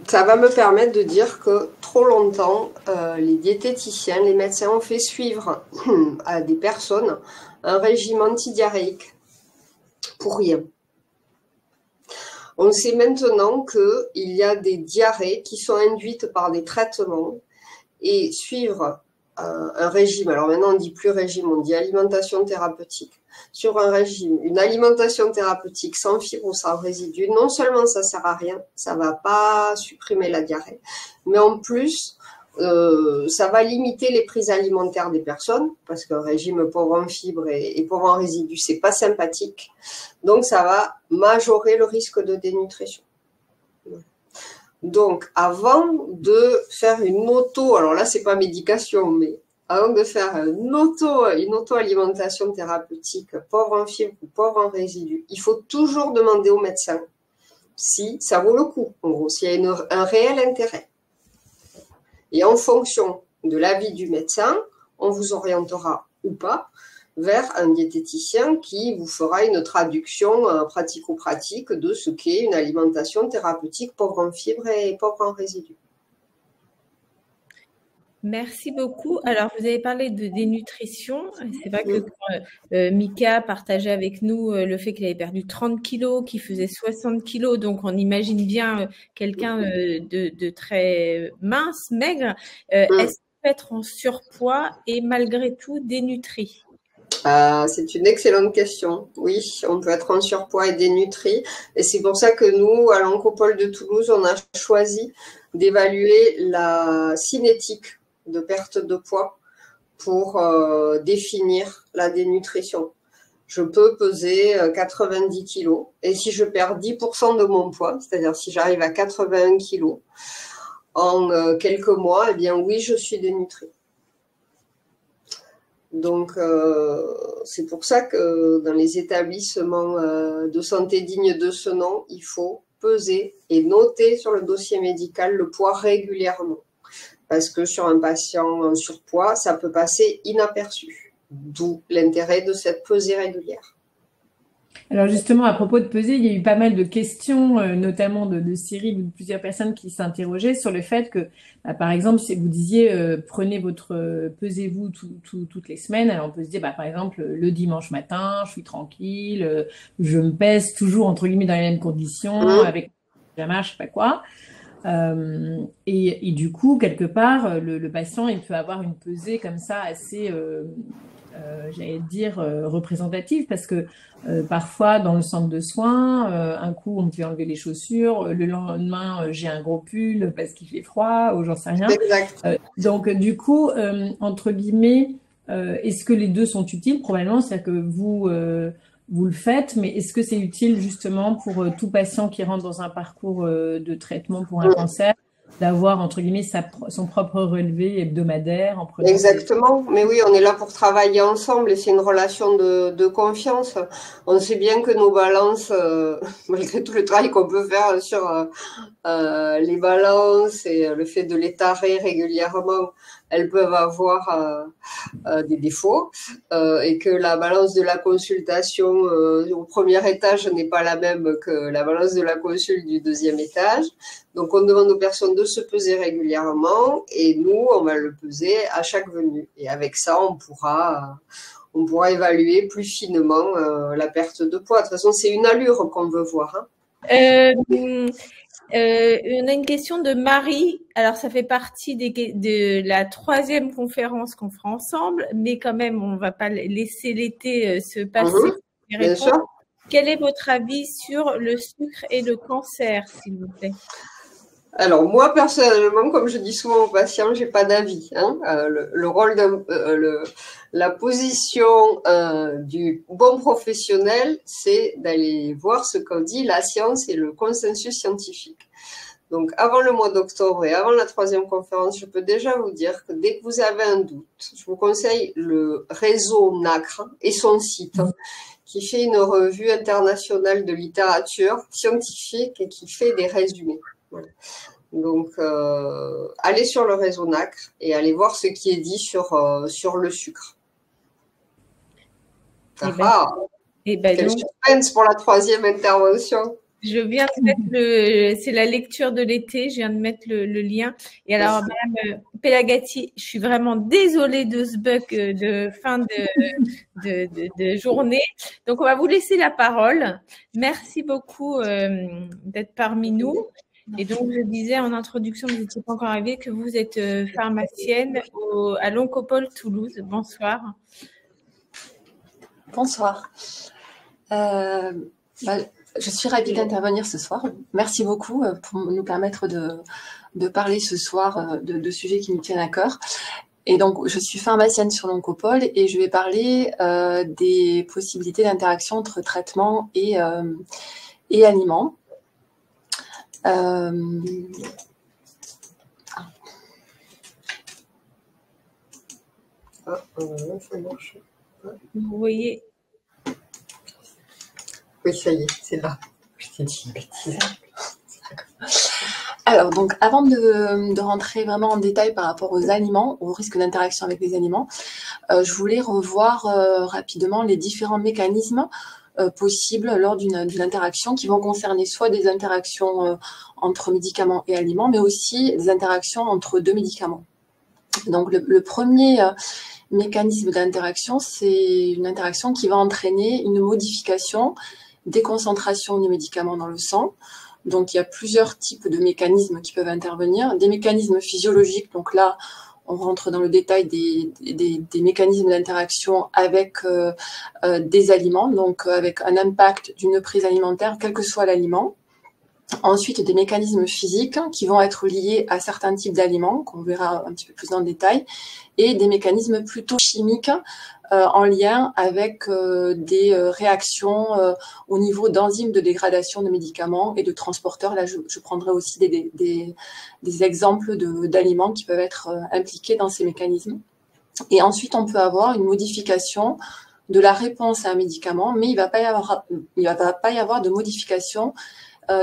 [SPEAKER 4] ça va me permettre de dire que trop longtemps, les diététiciens, les médecins ont fait suivre à des personnes un régime antidiarrhéique pour rien. On sait maintenant qu'il y a des diarrhées qui sont induites par des traitements, et suivre un régime, alors maintenant on ne dit plus régime, on dit alimentation thérapeutique, sur un régime, une alimentation thérapeutique sans fibres ou sans résidus, non seulement ça ne sert à rien, ça ne va pas supprimer la diarrhée, mais en plus, ça va limiter les prises alimentaires des personnes, parce qu'un régime pauvre en fibres et pauvre en résidus, c'est pas sympathique. Donc, ça va majorer le risque de dénutrition. Donc, avant de faire une auto, alors là, c'est pas médication, mais avant de faire une auto-alimentation thérapeutique pauvre en fibres ou pauvre en résidus, il faut toujours demander au médecin si ça vaut le coup, en gros, s'il y a un réel intérêt. Et en fonction de l'avis du médecin, on vous orientera ou pas vers un diététicien qui vous fera une traduction pratico-pratique de ce qu'est une alimentation thérapeutique pauvre en fibres et pauvre en résidus.
[SPEAKER 1] Merci beaucoup. Alors, vous avez parlé de dénutrition. C'est vrai que quand, Mika partageait avec nous le fait qu'il avait perdu 30 kilos, qu'il faisait 60 kilos, donc on imagine bien quelqu'un de très mince, maigre. Est-ce qu'on peut être en surpoids et malgré tout dénutri?
[SPEAKER 4] C'est une excellente question. Oui, on peut être en surpoids et dénutri. Et c'est pour ça que nous, à l'Oncopole de Toulouse, on a choisi d'évaluer la cinétique de perte de poids pour définir la dénutrition. Je peux peser 90 kilos et si je perds 10% de mon poids, c'est-à-dire si j'arrive à 81 kilos en quelques mois, eh bien oui, je suis dénutrie. Donc, c'est pour ça que dans les établissements de santé dignes de ce nom, il faut peser et noter sur le dossier médical le poids régulièrement. Parce que sur un patient en surpoids, ça peut passer inaperçu. D'où l'intérêt de cette pesée régulière.
[SPEAKER 2] Alors justement, à propos de peser, il y a eu pas mal de questions, notamment de Cyril ou de plusieurs personnes qui s'interrogeaient sur le fait que, par exemple, si vous disiez prenez votre pesez-vous toutes les semaines, alors on peut se dire, par exemple, le dimanche matin, je suis tranquille, je me pèse toujours entre guillemets dans les mêmes conditions, avec la marche, je sais pas quoi. Et du coup, quelque part, le patient, il peut avoir une pesée comme ça assez j'allais dire représentative, parce que parfois dans le centre de soins, un coup on me fait enlever les chaussures, le lendemain j'ai un gros pull parce qu'il fait froid ou j'en sais rien. Donc du coup, entre guillemets, est-ce que les deux sont utiles? Probablement, c'est-à-dire que vous le faites, mais est-ce que c'est utile justement pour tout patient qui rentre dans un parcours de traitement pour un cancer, d'avoir, entre guillemets, son propre relevé hebdomadaire en prenant...
[SPEAKER 4] Exactement, mais oui, on est là pour travailler ensemble et c'est une relation de confiance. On sait bien que nos balances, malgré tout le travail qu'on peut faire sur les balances et le fait de les tarer régulièrement, elles peuvent avoir des défauts et que la balance de la consultation au premier étage n'est pas la même que la balance de la consulte du deuxième étage. Donc, on demande aux personnes de se peser régulièrement et nous, on va le peser à chaque venue. Et avec ça, on pourra évaluer plus finement la perte de poids. De toute façon, c'est une allure qu'on veut voir.
[SPEAKER 1] On a une question de Marie. Alors, ça fait partie de la 3e conférence qu'on fera ensemble, mais quand même, on ne va pas laisser l'été se passer.
[SPEAKER 4] Bien sûr.
[SPEAKER 1] Quel est votre avis sur le sucre et le cancer, s'il vous plaît?
[SPEAKER 4] Alors, moi, personnellement, comme je dis souvent aux patients, j'ai pas d'avis. Le rôle la position du bon professionnel, c'est d'aller voir ce qu'en dit la science et le consensus scientifique. Donc, avant le mois d'octobre et avant la 3e conférence, je peux déjà vous dire que dès que vous avez un doute, je vous conseille le réseau NACRE et son site, qui fait une revue internationale de littérature scientifique et qui fait des résumés. Voilà. Donc, allez sur le réseau NACRE et allez voir ce qui est dit sur le sucre. Quel suspense pour la 3e intervention.
[SPEAKER 1] Je viens de mettre c'est la lecture de l'été, je viens de mettre le lien. Et alors, Madame Pelagati, je suis vraiment désolée de ce bug de fin de journée. Donc, on va vous laisser la parole. Merci beaucoup d'être parmi nous. Et donc, je disais en introduction, vous n'étiez pas encore arrivé, que vous êtes pharmacienne à l'Oncopole Toulouse. Bonsoir.
[SPEAKER 5] Bonsoir. Je suis ravie d'intervenir ce soir. Merci beaucoup pour nous permettre de parler ce soir de sujets qui nous tiennent à cœur. Et donc, je suis pharmacienne sur l'Oncopole et je vais parler des possibilités d'interaction entre traitement et aliments.
[SPEAKER 1] Vous voyez.
[SPEAKER 4] Oui, ça y est, c'est là. Je t'ai dit une bêtise.
[SPEAKER 5] Alors, donc, avant de rentrer vraiment en détail par rapport aux aliments, au risque d'interaction avec les aliments, je voulais revoir rapidement les différents mécanismes possibles lors d'une interaction qui vont concerner soit des interactions entre médicaments et aliments, mais aussi des interactions entre deux médicaments. Donc, le premier mécanisme d'interaction, c'est une interaction qui va entraîner une modification des concentrations du médicament dans le sang. Donc, il y a plusieurs types de mécanismes qui peuvent intervenir. Des mécanismes physiologiques, donc là, on rentre dans le détail des mécanismes d'interaction avec des aliments, donc avec un impact d'une prise alimentaire, quel que soit l'aliment. Ensuite, des mécanismes physiques qui vont être liés à certains types d'aliments, qu'on verra un petit peu plus dans le détail, et des mécanismes plutôt chimiques en lien avec des réactions au niveau d'enzymes de dégradation de médicaments et de transporteurs. Là, je prendrai aussi des exemples d'aliments qui peuvent être impliqués dans ces mécanismes. Et ensuite, on peut avoir une modification de la réponse à un médicament, mais il ne va pas y avoir de modification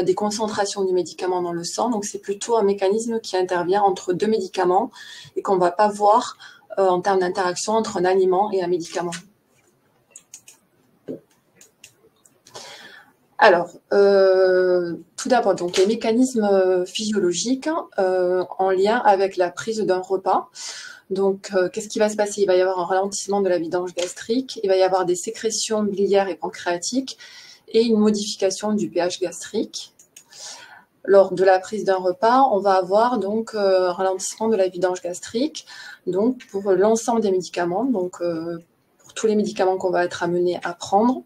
[SPEAKER 5] des concentrations du médicament dans le sang. Donc, c'est plutôt un mécanisme qui intervient entre deux médicaments et qu'on ne va pas voir en termes d'interaction entre un aliment et un médicament. Alors, tout d'abord, donc les mécanismes physiologiques en lien avec la prise d'un repas. Donc, qu'est-ce qui va se passer? Il va y avoir un ralentissement de la vidange gastrique, il va y avoir des sécrétions biliaires et pancréatiques et une modification du pH gastrique. Lors de la prise d'un repas, on va avoir donc un ralentissement de la vidange gastrique, donc pour l'ensemble des médicaments, donc pour tous les médicaments qu'on va être amené à prendre.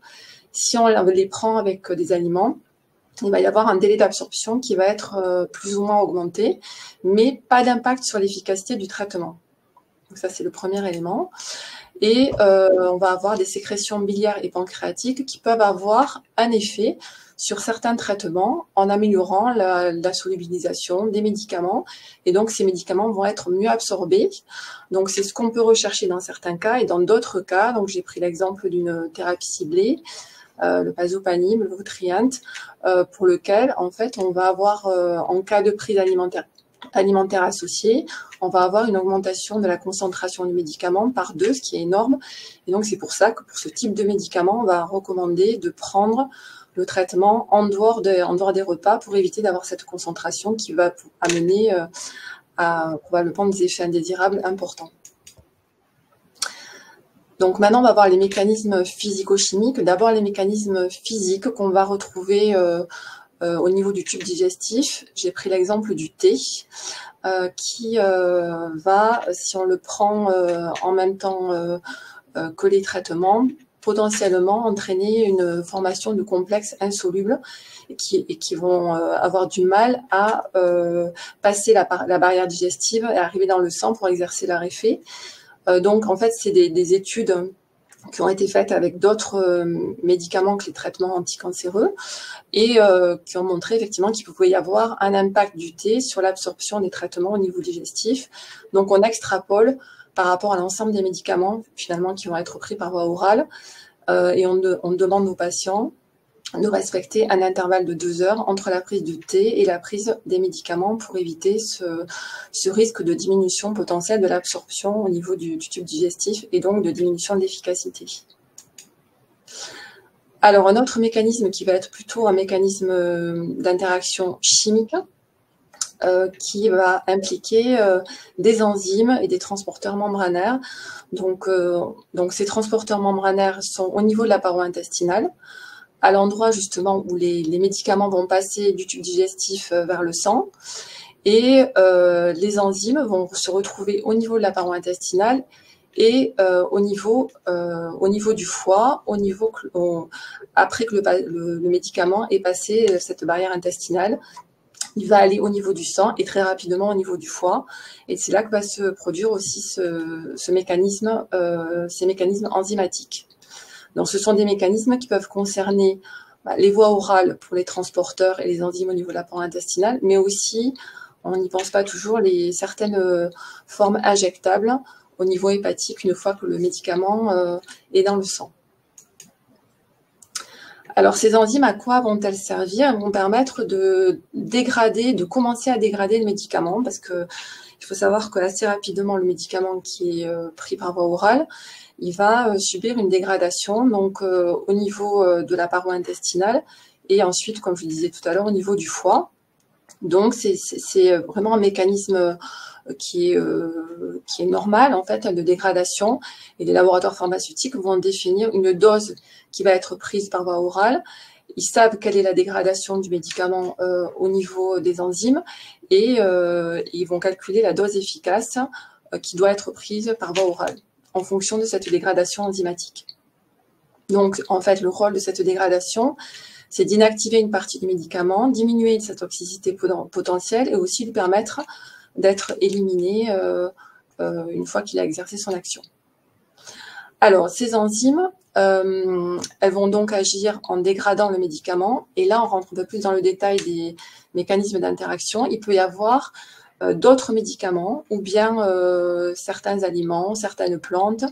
[SPEAKER 5] Si on les prend avec des aliments, il va y avoir un délai d'absorption qui va être plus ou moins augmenté, mais pas d'impact sur l'efficacité du traitement. Donc ça, c'est le premier élément. Et on va avoir des sécrétions biliaires et pancréatiques qui peuvent avoir un effet sur certains traitements en améliorant la solubilisation des médicaments. Et donc, ces médicaments vont être mieux absorbés. Donc, c'est ce qu'on peut rechercher dans certains cas. Et dans d'autres cas, donc j'ai pris l'exemple d'une thérapie ciblée, le Pazopanib, le Votrient, pour lequel, en fait, on va avoir, en cas de prise alimentaire associée, on va avoir une augmentation de la concentration du médicament par 2, ce qui est énorme. Et donc, c'est pour ça que pour ce type de médicament, on va recommander de prendre le traitement en dehors des repas pour éviter d'avoir cette concentration qui va amener à probablement des effets indésirables importants. Donc maintenant, on va voir les mécanismes physico-chimiques. D'abord, les mécanismes physiques qu'on va retrouver au niveau du tube digestif. J'ai pris l'exemple du thé qui va, si on le prend en même temps que les traitements, potentiellement entraîner une formation de complexes insolubles et qui vont avoir du mal à passer la barrière digestive et arriver dans le sang pour exercer leur effet. Donc, en fait, c'est des études qui ont été faites avec d'autres médicaments que les traitements anticancéreux et qui ont montré effectivement qu'il pouvait y avoir un impact du thé sur l'absorption des traitements au niveau digestif. Donc, on extrapole par rapport à l'ensemble des médicaments finalement qui vont être pris par voie orale et on demande aux patients de respecter un intervalle de 2 heures entre la prise du thé et la prise des médicaments pour éviter ce risque de diminution potentielle de l'absorption au niveau du tube digestif et donc de diminution de l'efficacité. Alors, un autre mécanisme qui va être plutôt un mécanisme d'interaction chimique qui va impliquer des enzymes et des transporteurs membranaires. Donc ces transporteurs membranaires sont au niveau de la paroi intestinale, à l'endroit justement où les médicaments vont passer du tube digestif vers le sang. Et les enzymes vont se retrouver au niveau de la paroi intestinale et au niveau du foie, après que le médicament ait passé cette barrière intestinale. Il va aller au niveau du sang et très rapidement au niveau du foie. Et c'est là que va se produire aussi ces mécanismes enzymatiques. Donc, ce sont des mécanismes qui peuvent concerner les voies orales pour les transporteurs et les enzymes au niveau de la paroi intestinale, mais aussi, on n'y pense pas toujours, certaines formes injectables au niveau hépatique une fois que le médicament est dans le sang. Alors, ces enzymes, à quoi vont-elles servir? Elles vont permettre de commencer à dégrader le médicament, parce que il faut savoir que assez rapidement, le médicament qui est pris par voie orale, il va subir une dégradation donc au niveau de la paroi intestinale et ensuite, comme je le disais tout à l'heure, au niveau du foie. Donc, c'est vraiment un mécanisme qui est normal, en fait, de dégradation. Et les laboratoires pharmaceutiques vont définir une dose qui va être prise par voie orale. Ils savent quelle est la dégradation du médicament au niveau des enzymes et ils vont calculer la dose efficace qui doit être prise par voie orale en fonction de cette dégradation enzymatique. Donc, en fait, le rôle de cette dégradation, c'est d'inactiver une partie du médicament, diminuer sa toxicité potentielle et aussi lui permettre d'être éliminé une fois qu'il a exercé son action. Alors, ces enzymes, elles vont donc agir en dégradant le médicament. Et là, on rentre un peu plus dans le détail des mécanismes d'interaction. Il peut y avoir d'autres médicaments ou bien certains aliments, certaines plantes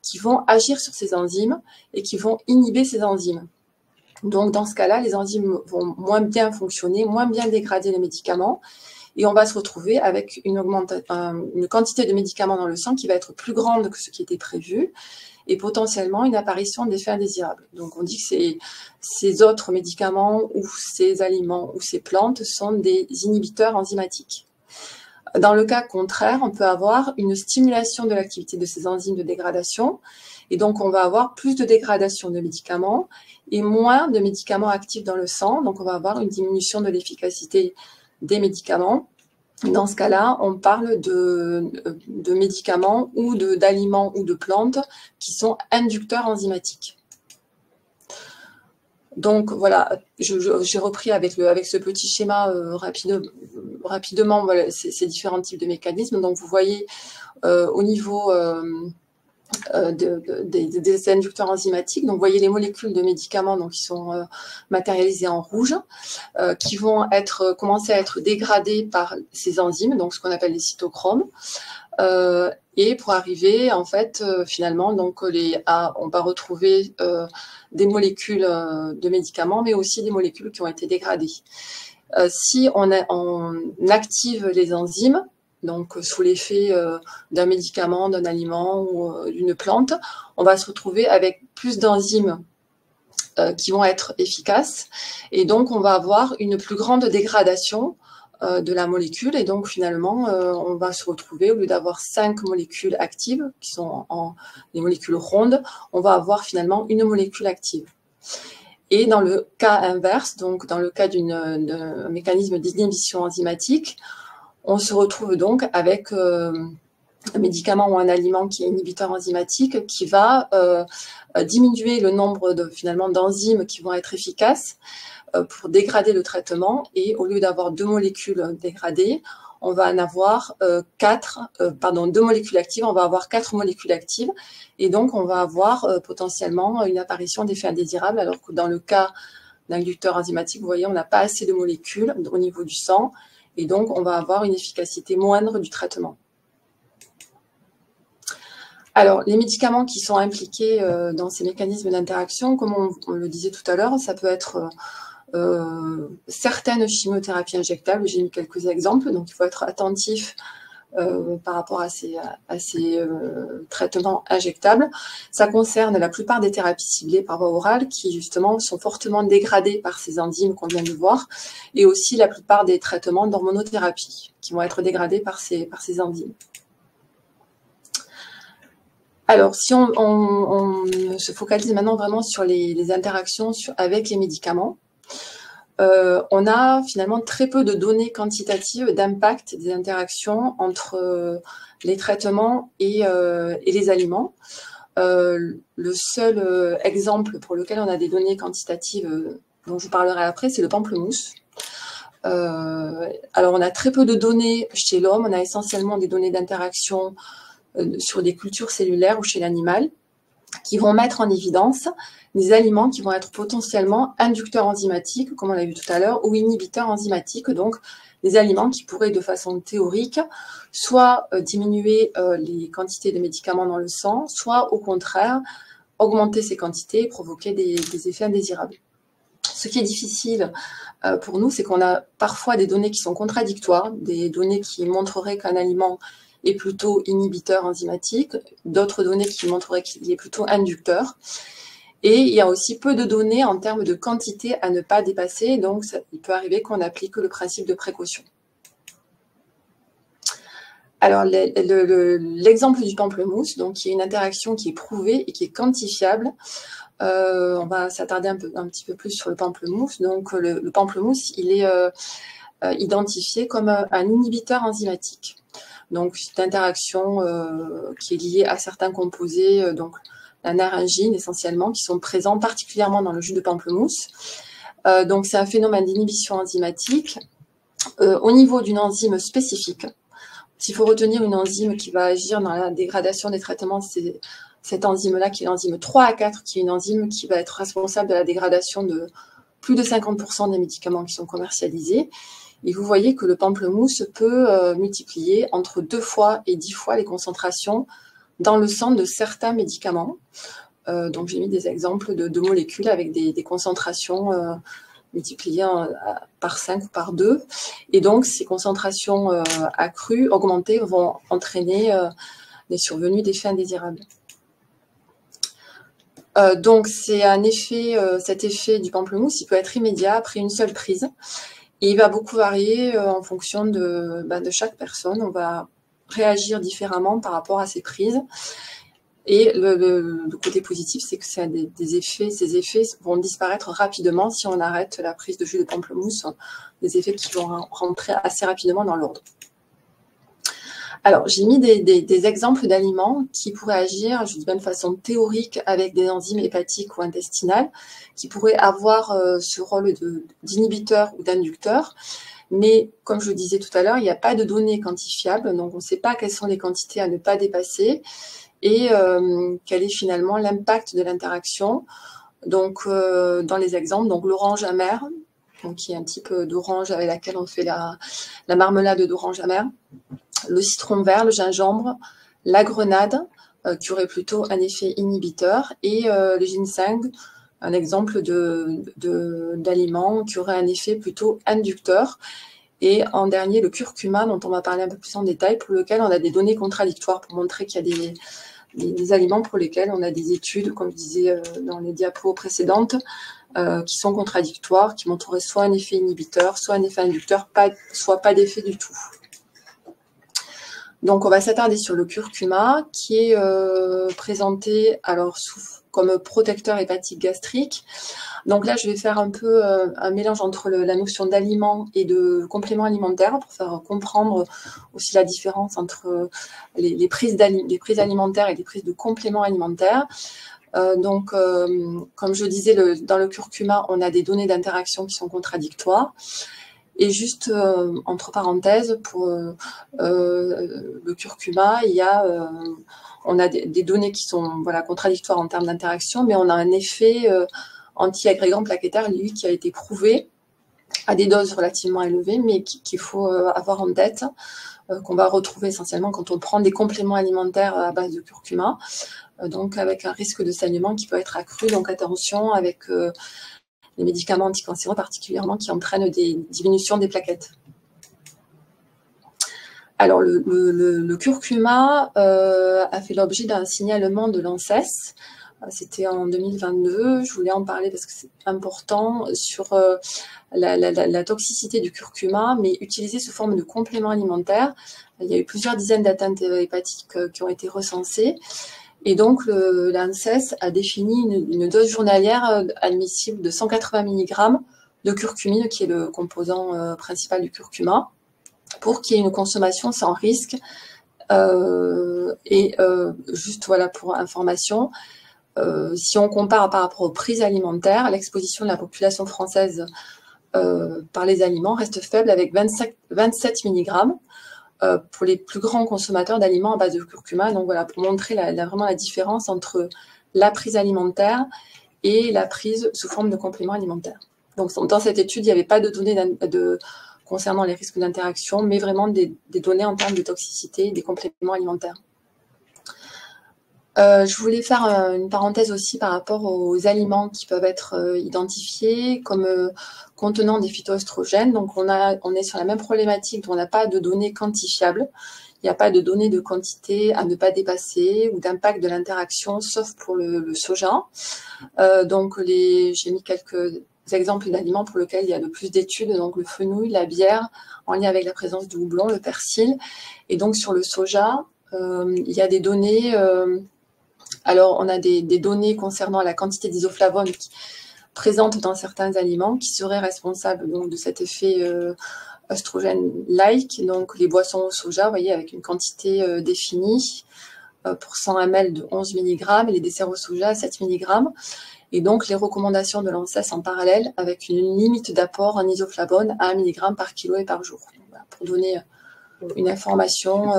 [SPEAKER 5] qui vont agir sur ces enzymes et qui vont inhiber ces enzymes. Donc, dans ce cas-là, les enzymes vont moins bien fonctionner, moins bien dégrader les médicaments et on va se retrouver avec une quantité de médicaments dans le sang qui va être plus grande que ce qui était prévu et potentiellement une apparition d'effets indésirables. Donc, on dit que ces autres médicaments ou ces aliments ou ces plantes sont des inhibiteurs enzymatiques. Dans le cas contraire, on peut avoir une stimulation de l'activité de ces enzymes de dégradation et donc on va avoir plus de dégradation de médicaments et moins de médicaments actifs dans le sang. Donc, on va avoir une diminution de l'efficacité des médicaments. Dans ce cas-là, on parle de médicaments ou d'aliments ou de plantes qui sont inducteurs enzymatiques. Donc voilà, j'ai repris avec ce petit schéma rapidement voilà, ces différents types de mécanismes. Donc vous voyez au niveau des inducteurs enzymatiques, donc vous voyez les molécules de médicaments donc, qui sont matérialisées en rouge, qui vont commencer à être dégradées par ces enzymes, donc ce qu'on appelle les cytochromes. Et pour arriver, en fait, finalement, donc on va retrouver des molécules de médicaments, mais aussi des molécules qui ont été dégradées. Si on active les enzymes, donc sous l'effet d'un médicament, d'un aliment ou d'une plante, on va se retrouver avec plus d'enzymes qui vont être efficaces, et donc on va avoir une plus grande dégradation de la molécule, et donc finalement on va se retrouver, au lieu d'avoir 5 molécules actives qui sont les molécules rondes, on va avoir finalement une molécule active. Et dans le cas inverse, donc dans le cas d'un mécanisme d'inhibition enzymatique, on se retrouve donc avec un médicament ou un aliment qui est inhibiteur enzymatique qui va diminuer le nombre finalement d'enzymes qui vont être efficaces pour dégrader le traitement, et au lieu d'avoir 2 molécules dégradées, on va en avoir 2 molécules actives, on va avoir 4 molécules actives, et donc on va avoir potentiellement une apparition d'effets indésirables, alors que dans le cas d'inducteur enzymatique, vous voyez, on n'a pas assez de molécules au niveau du sang, et donc on va avoir une efficacité moindre du traitement. Alors, les médicaments qui sont impliqués dans ces mécanismes d'interaction, comme on le disait tout à l'heure, ça peut être certaines chimiothérapies injectables, j'ai mis quelques exemples, donc il faut être attentif par rapport à ces traitements injectables. Ça concerne la plupart des thérapies ciblées par voie orale qui justement sont fortement dégradées par ces enzymes qu'on vient de voir, et aussi la plupart des traitements d'hormonothérapie qui vont être dégradés par ces enzymes. Alors, si on se focalise maintenant vraiment sur les interactions avec les médicaments, on a finalement très peu de données quantitatives d'impact des interactions entre les traitements et les aliments. Le seul exemple pour lequel on a des données quantitatives, dont je vous parlerai après, c'est le pamplemousse. Alors, on a très peu de données chez l'homme, on a essentiellement des données d'interaction sur des cultures cellulaires ou chez l'animal, qui vont mettre en évidence des aliments qui vont être potentiellement inducteurs enzymatiques, comme on l'a vu tout à l'heure, ou inhibiteurs enzymatiques, donc des aliments qui pourraient de façon théorique soit diminuer les quantités de médicaments dans le sang, soit au contraire augmenter ces quantités et provoquer des effets indésirables. Ce qui est difficile pour nous, c'est qu'on a parfois des données qui sont contradictoires, des données qui montreraient qu'un aliment est plutôt inhibiteur enzymatique, d'autres données qui montreraient qu'il est plutôt inducteur. Et il y a aussi peu de données en termes de quantité à ne pas dépasser, donc il peut arriver qu'on applique le principe de précaution. Alors, l'exemple du pamplemousse, donc qui est une interaction qui est prouvée et qui est quantifiable. On va s'attarder un petit peu plus sur le pamplemousse. Donc, le pamplemousse, il est identifié comme un inhibiteur enzymatique. Donc, c'est une interaction qui est liée à certains composés, donc la naringine essentiellement, qui sont présents particulièrement dans le jus de pamplemousse. Donc, c'est un phénomène d'inhibition enzymatique au niveau d'une enzyme spécifique. S'il faut retenir une enzyme qui va agir dans la dégradation des traitements, c'est cette enzyme-là qui est l'enzyme 3A4, qui est une enzyme qui va être responsable de la dégradation de plus de 50% des médicaments qui sont commercialisés. Et vous voyez que le pamplemousse peut multiplier entre 2 fois et 10 fois les concentrations dans le sang de certains médicaments. Donc j'ai mis des exemples de molécules avec des concentrations multipliées par 5 ou par 2. Et donc ces concentrations accrues, augmentées, vont entraîner des survenues d'effets indésirables. Donc c'est un effet, cet effet du pamplemousse, il peut être immédiat après une seule prise. Et il va beaucoup varier en fonction de chaque personne. On va réagir différemment par rapport à ces prises. Et le côté positif, c'est que ça a des effets, ces effets vont disparaître rapidement si on arrête la prise de jus de pamplemousse, des effets qui vont rentrer assez rapidement dans l'ordre. Alors, j'ai mis des exemples d'aliments qui pourraient agir, je dis bien de façon théorique, avec des enzymes hépatiques ou intestinales, qui pourraient avoir ce rôle d'inhibiteur ou d'inducteur. Mais, comme je le disais tout à l'heure, il n'y a pas de données quantifiables, donc on ne sait pas quelles sont les quantités à ne pas dépasser et quel est finalement l'impact de l'interaction. Donc, dans les exemples, donc l'orange amère, donc qui est un type d'orange avec laquelle on fait la marmelade d'orange amère, le citron vert, le gingembre, la grenade, qui aurait plutôt un effet inhibiteur, et le ginseng, un exemple d'aliment qui aurait un effet plutôt inducteur. Et en dernier, le curcuma, dont on va parler un peu plus en détail, pour lequel on a des données contradictoires pour montrer qu'il y a des aliments pour lesquels on a des études, comme je disais dans les diapos précédentes, qui sont contradictoires, qui montreraient soit un effet inhibiteur, soit un effet inducteur, soit pas d'effet du tout. Donc, on va s'attarder sur le curcuma, qui est présenté alors comme protecteur hépatique gastrique. Donc là, je vais faire un peu un mélange entre la notion d'aliment et de complément alimentaire pour faire comprendre aussi la différence entre les prises alimentaires et les prises de compléments alimentaires. Donc, comme je disais, dans le curcuma, on a des données d'interaction qui sont contradictoires. Et juste, entre parenthèses, pour le curcuma, on a des données qui sont contradictoires en termes d'interaction, mais on a un effet anti-agrégant plaquettaire, lui, qui a été prouvé à des doses relativement élevées, mais qu'il faut avoir en tête, qu'on va retrouver essentiellement quand on prend des compléments alimentaires à base de curcuma, donc avec un risque de saignement qui peut être accru. Donc attention avec les médicaments anticancéreux particulièrement qui entraînent des diminutions des plaquettes. Alors, le curcuma a fait l'objet d'un signalement de l'ANSES. C'était en 2022. Je voulais en parler parce que c'est important sur la toxicité du curcuma, mais utilisé sous forme de complément alimentaire. Il y a eu plusieurs dizaines d'atteintes hépatiques qui ont été recensées. Et donc, l'ANSES a défini une dose journalière admissible de 180 mg de curcumine, qui est le composant principal du curcuma, pour qu'il y ait une consommation sans risque. Juste voilà pour information, si on compare par rapport aux prises alimentaires, l'exposition de la population française par les aliments reste faible avec 27 mg. Pour les plus grands consommateurs d'aliments à base de curcuma. Donc voilà, pour montrer vraiment la différence entre la prise alimentaire et la prise sous forme de complément alimentaire. Donc dans cette étude, il n'y avait pas de données concernant les risques d'interaction, mais vraiment des données en termes de toxicité des compléments alimentaires. Je voulais faire une parenthèse aussi par rapport aux aliments qui peuvent être identifiés comme contenant des phytoestrogènes. Donc, on est sur la même problématique, on n'a pas de données quantifiables. Il n'y a pas de données de quantité à ne pas dépasser ou d'impact de l'interaction, sauf pour le soja. Donc, j'ai mis quelques exemples d'aliments pour lesquels il y a le plus d'études. Donc, le fenouil, la bière, en lien avec la présence du houblon, le persil. Et donc, sur le soja, il y a des données... Alors, on a des données concernant la quantité d'isoflavones présentes dans certains aliments qui seraient responsables donc, de cet effet œstrogène-like. Donc, les boissons au soja, vous voyez, avec une quantité définie. pour 100 ml de 11 mg et les desserts au soja à 7 mg. Et donc, les recommandations de l'ANSES en parallèle avec une limite d'apport en isoflavone à 1 mg par kilo et par jour. Donc, voilà, pour donner une information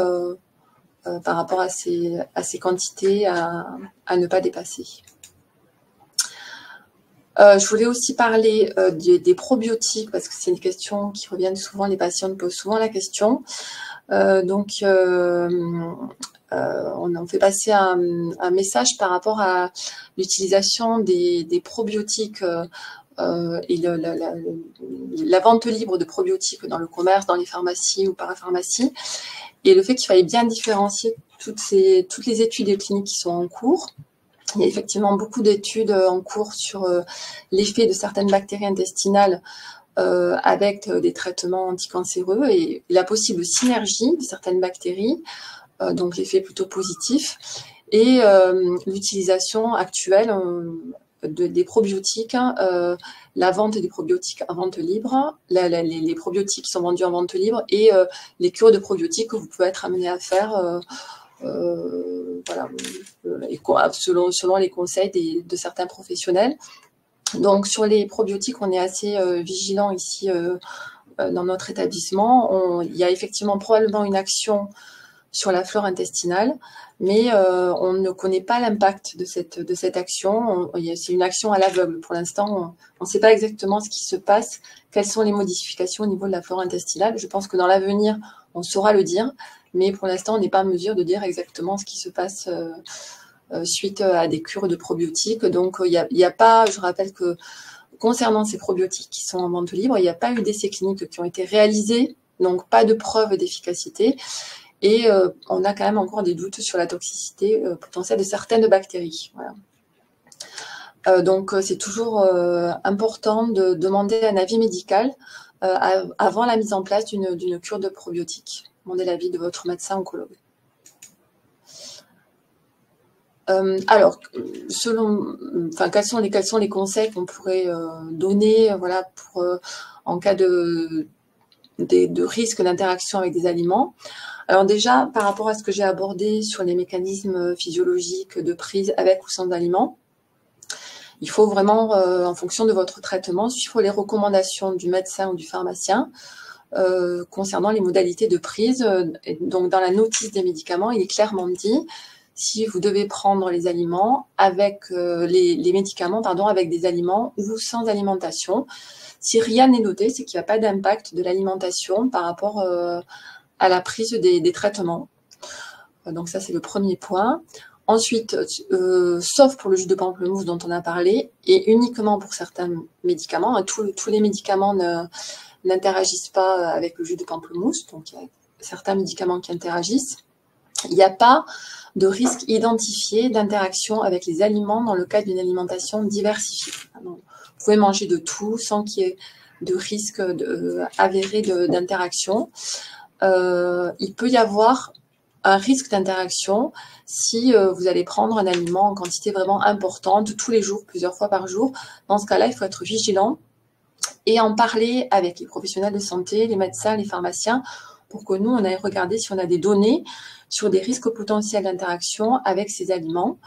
[SPEAKER 5] par rapport à ces quantités à ne pas dépasser. Je voulais aussi parler des probiotiques parce que c'est une question qui revient souvent, les patients me posent souvent la question. On fait passer un message par rapport à l'utilisation des probiotiques et la vente libre de probiotiques dans le commerce, dans les pharmacies ou parapharmacies, et le fait qu'il fallait bien différencier toutes les études cliniques qui sont en cours. Il y a effectivement beaucoup d'études en cours sur l'effet de certaines bactéries intestinales avec des traitements anticancéreux et la possible synergie de certaines bactéries, donc l'effet plutôt positif, et l'utilisation actuelle des probiotiques, la vente des probiotiques en vente libre, les probiotiques qui sont vendus en vente libre et les cures de probiotiques que vous pouvez être amené à faire voilà, selon les conseils de certains professionnels. Donc sur les probiotiques, on est assez vigilant ici dans notre établissement. Il y a effectivement probablement une action sur la flore intestinale, mais on ne connaît pas l'impact de cette action. C'est une action à l'aveugle. Pour l'instant, on ne sait pas exactement ce qui se passe, quelles sont les modifications au niveau de la flore intestinale. Je pense que dans l'avenir, on saura le dire, mais pour l'instant, on n'est pas en mesure de dire exactement ce qui se passe suite à des cures de probiotiques. Donc, il n'y a pas, je rappelle que concernant ces probiotiques qui sont en vente libre, il n'y a pas eu d'essais cliniques qui ont été réalisés, donc pas de preuve d'efficacité. Et on a quand même encore des doutes sur la toxicité potentielle de certaines bactéries. Voilà. Donc, c'est toujours important de demander un avis médical avant la mise en place d'une cure de probiotiques. Demandez l'avis de votre médecin oncologue. Alors, quels sont les conseils qu'on pourrait donner, voilà, en cas de risque d'interaction avec des aliments? Alors déjà, par rapport à ce que j'ai abordé sur les mécanismes physiologiques de prise avec ou sans aliments, il faut vraiment, en fonction de votre traitement, suivre les recommandations du médecin ou du pharmacien concernant les modalités de prise. Donc, dans la notice des médicaments, il est clairement dit si vous devez prendre les aliments avec les médicaments, avec des aliments ou sans alimentation. Si rien n'est noté, c'est qu'il n'y a pas d'impact de l'alimentation par rapport à la prise des traitements. Donc ça, c'est le premier point. Ensuite, sauf pour le jus de pamplemousse dont on a parlé, et uniquement pour certains médicaments, hein, tous les médicaments n'interagissent pas avec le jus de pamplemousse, donc il y a certains médicaments qui interagissent. Il n'y a pas de risque identifié d'interaction avec les aliments dans le cadre d'une alimentation diversifiée. Donc, vous pouvez manger de tout sans qu'il y ait de risque avéré d'interaction. Il peut y avoir un risque d'interaction si vous allez prendre un aliment en quantité vraiment importante tous les jours, plusieurs fois par jour. Dans ce cas-là, il faut être vigilant et en parler avec les professionnels de santé, les médecins, les pharmaciens, pour que nous, on aille regarder si on a des données sur des risques potentiels d'interaction avec ces aliments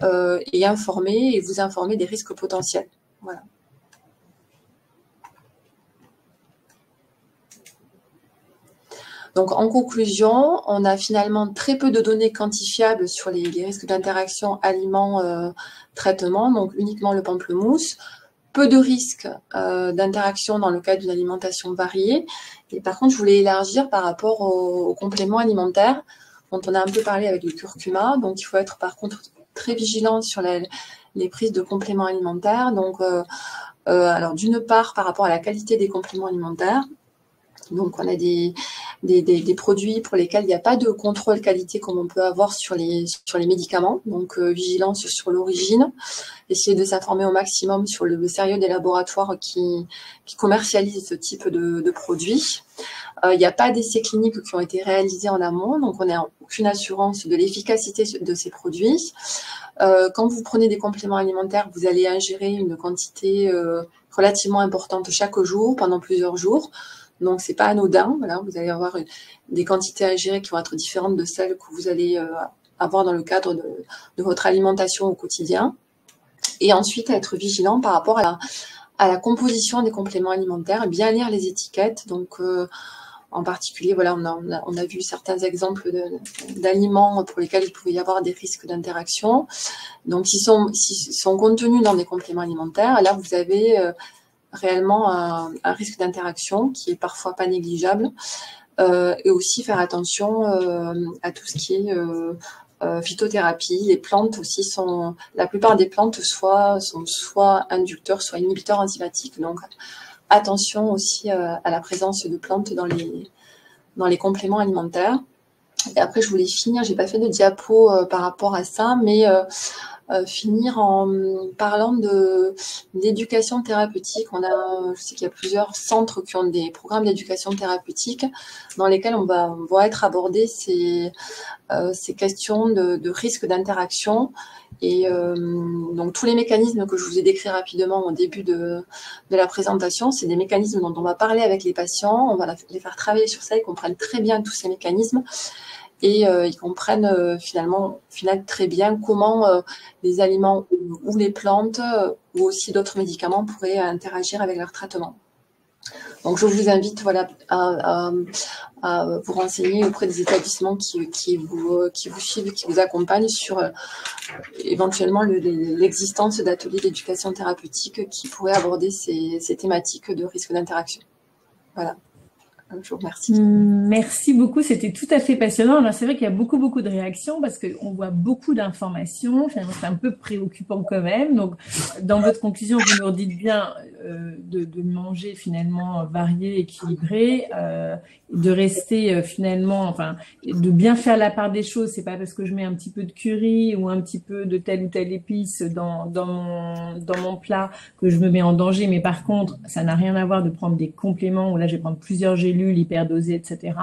[SPEAKER 5] et vous informer des risques potentiels. Voilà. Donc, en conclusion, on a finalement très peu de données quantifiables sur les risques d'interaction aliments-traitement, donc uniquement le pamplemousse. Peu de risques d'interaction dans le cadre d'une alimentation variée. Et par contre, je voulais élargir par rapport aux compléments alimentaires dont on a un peu parlé avec le curcuma. Donc, il faut être par contre très vigilant sur les prises de compléments alimentaires. Donc, alors d'une part, par rapport à la qualité des compléments alimentaires. Donc, on a des produits pour lesquels il n'y a pas de contrôle qualité comme on peut avoir sur les médicaments. Donc, vigilance sur l'origine. Essayer de s'informer au maximum sur le sérieux des laboratoires qui commercialisent ce type de produits. Il n'y a pas d'essais cliniques qui ont été réalisés en amont, donc on n'a aucune assurance de l'efficacité de ces produits. Quand vous prenez des compléments alimentaires, vous allez ingérer une quantité relativement importante chaque jour, pendant plusieurs jours. Donc, c'est pas anodin. Voilà, vous allez avoir des quantités à ingérer qui vont être différentes de celles que vous allez avoir dans le cadre de votre alimentation au quotidien. Et ensuite, être vigilant par rapport à la composition des compléments alimentaires, bien lire les étiquettes. Donc, en particulier, voilà, on a vu certains exemples d'aliments pour lesquels il pouvait y avoir des risques d'interaction. Donc, s'ils sont contenus dans des compléments alimentaires, là, vous avez réellement un risque d'interaction qui est parfois pas négligeable. Et aussi faire attention à tout ce qui est phytothérapie. Les plantes aussi la plupart des plantes sont soit inducteurs, soit inhibiteurs enzymatiques. Donc, attention aussi à la présence de plantes dans les compléments alimentaires. Et après, je voulais finir, j'ai pas fait de diapo par rapport à ça, mais finir en parlant d'éducation thérapeutique. Je sais qu'il y a plusieurs centres qui ont des programmes d'éducation thérapeutique dans lesquels on va être abordé ces questions de risque d'interaction. Et donc tous les mécanismes que je vous ai décrits rapidement au début de la présentation, c'est des mécanismes dont on va parler avec les patients, on va les faire travailler sur ça, ils comprennent très bien tous ces mécanismes et ils comprennent finalement très bien comment les aliments ou les plantes ou aussi d'autres médicaments pourraient interagir avec leur traitement. Donc, je vous invite à vous renseigner auprès des établissements qui vous suivent, qui vous accompagnent sur éventuellement l'existence d'ateliers d'éducation thérapeutique qui pourraient aborder ces thématiques de risque d'interaction. Voilà. Je vous remercie.
[SPEAKER 2] Merci beaucoup, c'était tout à fait passionnant. Alors c'est vrai qu'il y a beaucoup de réactions parce qu'on voit beaucoup d'informations. Finalement, c'est un peu préoccupant quand même. Donc, dans votre conclusion, vous nous dites bien de manger finalement varié, équilibré, de rester finalement, de bien faire la part des choses. C'est pas parce que je mets un petit peu de curry ou un petit peu de telle ou telle épice dans mon plat que je me mets en danger. Mais par contre, ça n'a rien à voir de prendre des compléments où là, je vais prendre plusieurs gélules hyperdosées, etc.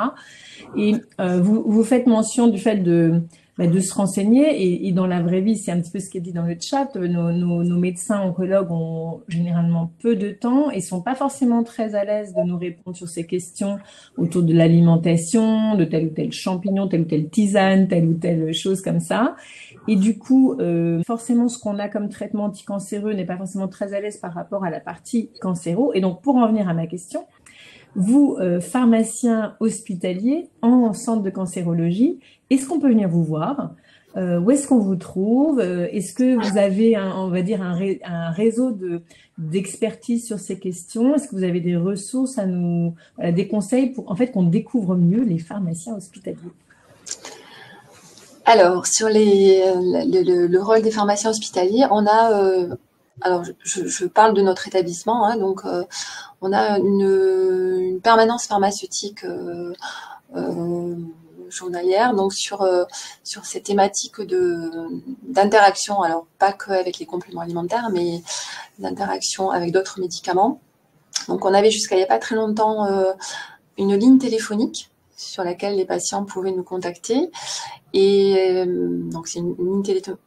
[SPEAKER 2] Et vous faites mention du fait de se renseigner et dans la vraie vie, c'est un petit peu ce qui est dit dans le chat, nos médecins oncologues ont généralement peu de temps et sont pas forcément très à l'aise de nous répondre sur ces questions autour de l'alimentation, de tel ou tel champignon, telle ou telle tisane, telle ou telle chose comme ça. Et du coup, forcément, ce qu'on a comme traitement anticancéreux n'est pas forcément très à l'aise par rapport à la partie cancéro. Et donc, pour en venir à ma question, vous, pharmacien hospitalier en centre de cancérologie, est-ce qu'on peut venir vous voir? Où est-ce qu'on vous trouve? Est-ce que vous avez un réseau d'expertise sur ces questions? Est-ce que vous avez des ressources à nous, des conseils pour en fait qu'on découvre mieux les pharmaciens hospitaliers?
[SPEAKER 5] Alors, sur le rôle des pharmaciens hospitaliers, on a alors, je parle de notre établissement, hein, donc on a une permanence pharmaceutique journalière, donc sur ces thématiques d'interaction, alors pas que avec les compléments alimentaires, mais d'interaction avec d'autres médicaments. Donc, on avait jusqu'à il n'y a pas très longtemps une ligne téléphonique sur laquelle les patients pouvaient nous contacter. Et donc, c'est une ligne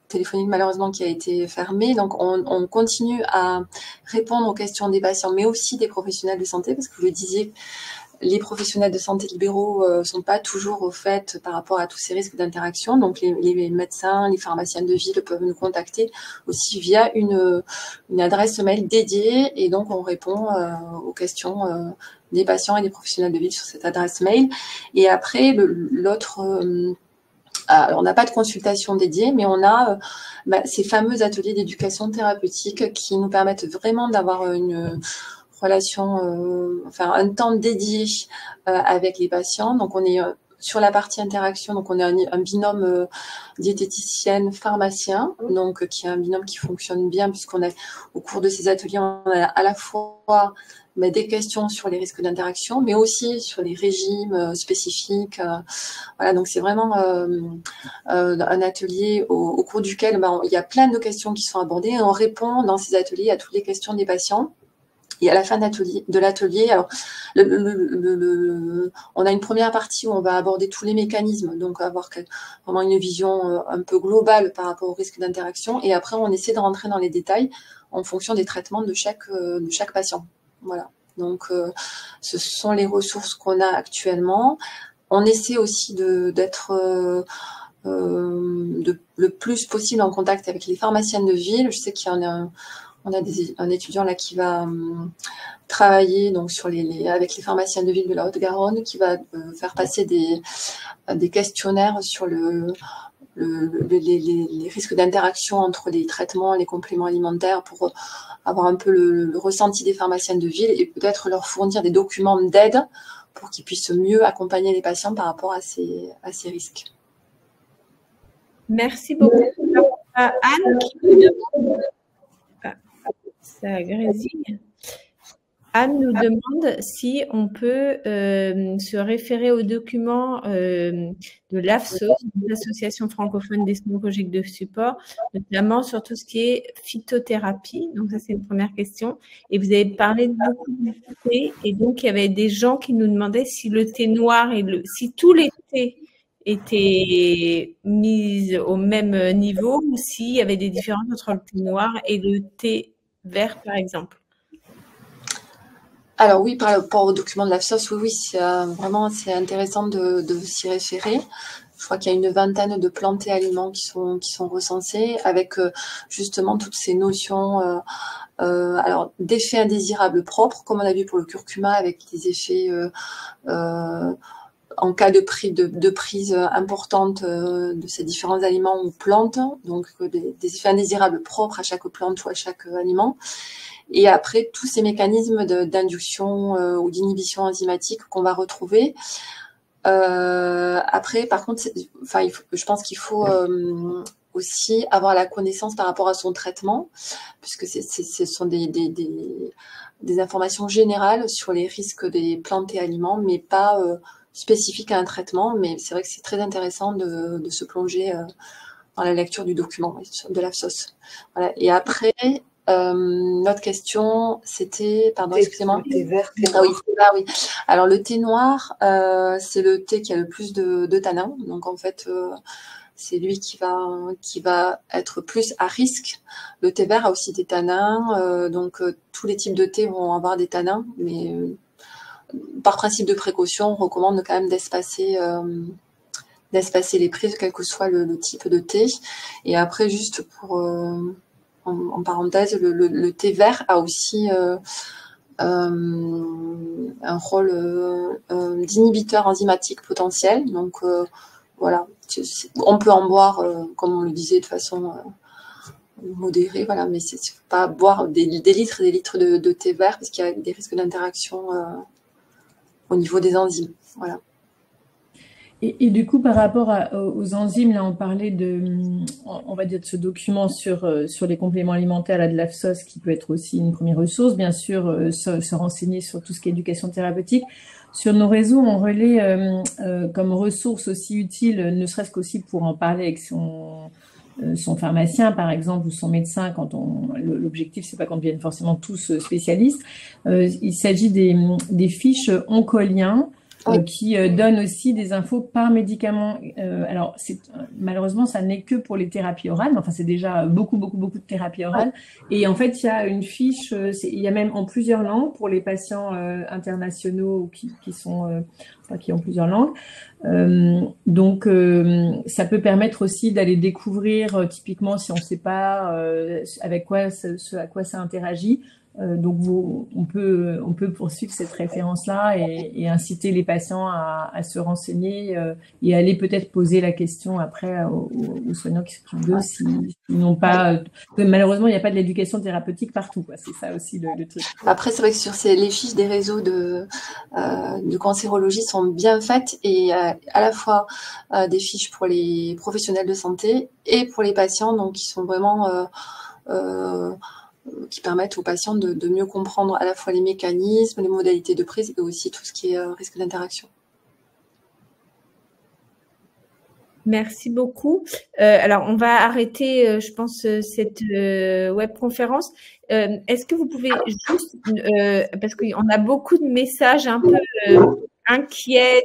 [SPEAKER 5] téléphonique malheureusement qui a été fermée. Donc, on continue à répondre aux questions des patients, mais aussi des professionnels de santé, parce que vous le disiez, les professionnels de santé libéraux sont pas toujours au fait par rapport à tous ces risques d'interaction. Donc, les médecins, les pharmaciens de ville peuvent nous contacter aussi via une adresse mail dédiée. Et donc, on répond aux questions des patients et des professionnels de ville sur cette adresse mail. Et après, l'autre... alors, on n'a pas de consultation dédiée, mais on a ces fameux ateliers d'éducation thérapeutique qui nous permettent vraiment d'avoir une relation, un temps dédié avec les patients. Donc, on est sur la partie interaction, donc on est un binôme diététicienne-pharmacien, donc qui est un binôme qui fonctionne bien puisqu'on a, au cours de ces ateliers, on a à la fois des questions sur les risques d'interaction, mais aussi sur les régimes spécifiques. Voilà, donc c'est vraiment un atelier au cours duquel il y a plein de questions qui sont abordées et on répond dans ces ateliers à toutes les questions des patients. Et à la fin de l'atelier, alors on a une première partie où on va aborder tous les mécanismes, donc avoir vraiment une vision un peu globale par rapport au risque d'interaction. Et après, on essaie de rentrer dans les détails en fonction des traitements de chaque patient. Voilà. Donc, ce sont les ressources qu'on a actuellement. On essaie aussi d'être le plus possible en contact avec les pharmaciennes de ville. Je sais qu'il y en a un étudiant là qui va travailler donc avec les pharmaciennes de ville de la Haute-Garonne, qui va faire passer des questionnaires sur les risques d'interaction entre les traitements et les compléments alimentaires pour avoir un peu le ressenti des pharmaciennes de ville et peut-être leur fournir des documents d'aide pour qu'ils puissent mieux accompagner les patients par rapport à ces risques.
[SPEAKER 1] Merci beaucoup. Anne qui nous demande, ça grésille. Anne nous demande si on peut se référer aux documents de l'AFSOS, l'Association francophone des pédagogiques de support, notamment sur tout ce qui est phytothérapie. Donc ça, c'est une première question. Et vous avez parlé de beaucoup de thé, et donc il y avait des gens qui nous demandaient si le thé noir et si tous les thés étaient mis au même niveau ou s'il y avait des différences entre le thé noir et le thé vert, par exemple.
[SPEAKER 5] Alors oui, par rapport au document de l'AFSOS, oui, vraiment c'est intéressant de s'y référer. Je crois qu'il y a une vingtaine de plantes et aliments qui sont recensés avec justement toutes ces notions alors d'effets indésirables propres, comme on a vu pour le curcuma, avec des effets en cas de prise importante de ces différents aliments ou plantes, donc des effets indésirables propres à chaque plante ou à chaque aliment. Et après, tous ces mécanismes d'induction ou d'inhibition enzymatique qu'on va retrouver. Après, par contre, je pense qu'il faut aussi avoir la connaissance par rapport à son traitement, puisque ce sont des informations générales sur les risques des plantes et aliments, mais pas spécifiques à un traitement. Mais c'est vrai que c'est très intéressant de se plonger dans la lecture du document de l'AFSOS. Voilà. Et après, notre question, c'était, pardon, excusez-moi.
[SPEAKER 4] Thé vert, thé
[SPEAKER 5] noir.
[SPEAKER 4] Ah
[SPEAKER 5] oui. Alors le thé noir, c'est le thé qui a le plus de tanins. Donc en fait, c'est lui qui va être plus à risque. Le thé vert a aussi des tanins, donc tous les types de thé vont avoir des tanins, mais par principe de précaution, on recommande quand même d'espacer les prises, quel que soit le type de thé. Et après, juste pour en parenthèse, le thé vert a aussi un rôle d'inhibiteur enzymatique potentiel. Donc voilà, on peut en boire, comme on le disait, de façon modérée, voilà, mais c'est pas boire des litres et des litres de thé vert parce qu'il y a des risques d'interaction au niveau des enzymes. Voilà.
[SPEAKER 2] Et du coup, par rapport aux enzymes, là, on parlait on va dire, de ce document sur les compléments alimentaires là, de l'AFSOS, qui peut être aussi une première ressource, bien sûr, se renseigner sur tout ce qui est éducation thérapeutique. Sur nos réseaux, on relaie comme ressource aussi utile, ne serait-ce qu'aussi pour en parler avec son pharmacien, par exemple, ou son médecin, quand l'objectif, c'est pas qu'on devienne forcément tous spécialistes. Il s'agit des fiches Oncolien, qui donne aussi des infos par médicament. Alors, malheureusement, ça n'est que pour les thérapies orales, mais enfin, c'est déjà beaucoup de thérapies orales. Et en fait, il y a une fiche, il y a même en plusieurs langues pour les patients internationaux qui ont plusieurs langues. Donc, ça peut permettre aussi d'aller découvrir, typiquement, si on ne sait pas avec quoi à quoi ça interagit. Donc, on peut poursuivre cette référence-là et inciter les patients à se renseigner et aller peut-être poser la question après aux soignants qui s'occupent d'eux s'ils n'ont pas. Malheureusement, il n'y a pas de l'éducation thérapeutique partout, quoi. C'est ça aussi le truc.
[SPEAKER 5] Après, c'est vrai que sur les fiches des réseaux de cancérologie sont bien faites et à la fois des fiches pour les professionnels de santé et pour les patients, donc qui sont vraiment qui permettent aux patients de mieux comprendre à la fois les mécanismes, les modalités de prise et aussi tout ce qui est risque d'interaction.
[SPEAKER 1] Merci beaucoup. Alors, on va arrêter, je pense, cette webconférence. Est-ce que vous pouvez juste, parce qu'on a beaucoup de messages un peu inquiets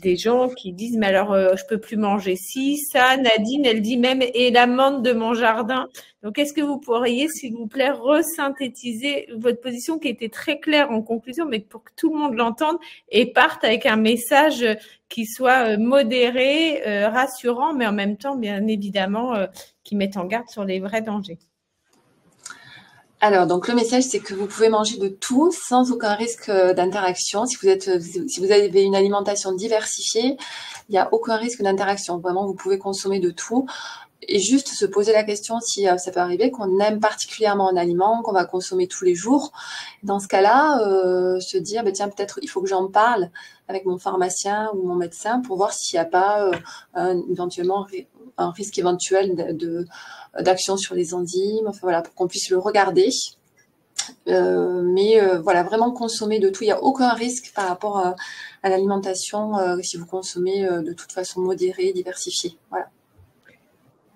[SPEAKER 1] des gens qui disent mais alors je peux plus manger ci, ça. Nadine, elle dit même et l'amande de mon jardin. Donc est-ce que vous pourriez, s'il vous plaît, resynthétiser votre position qui était très claire en conclusion, mais pour que tout le monde l'entende et parte avec un message qui soit modéré, rassurant, mais en même temps, bien évidemment, qui mette en garde sur les vrais dangers.
[SPEAKER 5] Alors, donc le message, c'est que vous pouvez manger de tout sans aucun risque d'interaction. Si vous avez une alimentation diversifiée, il n'y a aucun risque d'interaction. Vraiment, vous pouvez consommer de tout. Et juste se poser la question si ça peut arriver qu'on aime particulièrement un aliment qu'on va consommer tous les jours. Dans ce cas-là, se dire, tiens, peut-être il faut que j'en parle avec mon pharmacien ou mon médecin pour voir s'il n'y a pas éventuellement un risque éventuel d'action sur les enzymes, enfin voilà, pour qu'on puisse le regarder. Mais voilà, vraiment consommer de tout. Il n'y a aucun risque par rapport à l'alimentation si vous consommez de toute façon modérée, diversifiée. Voilà.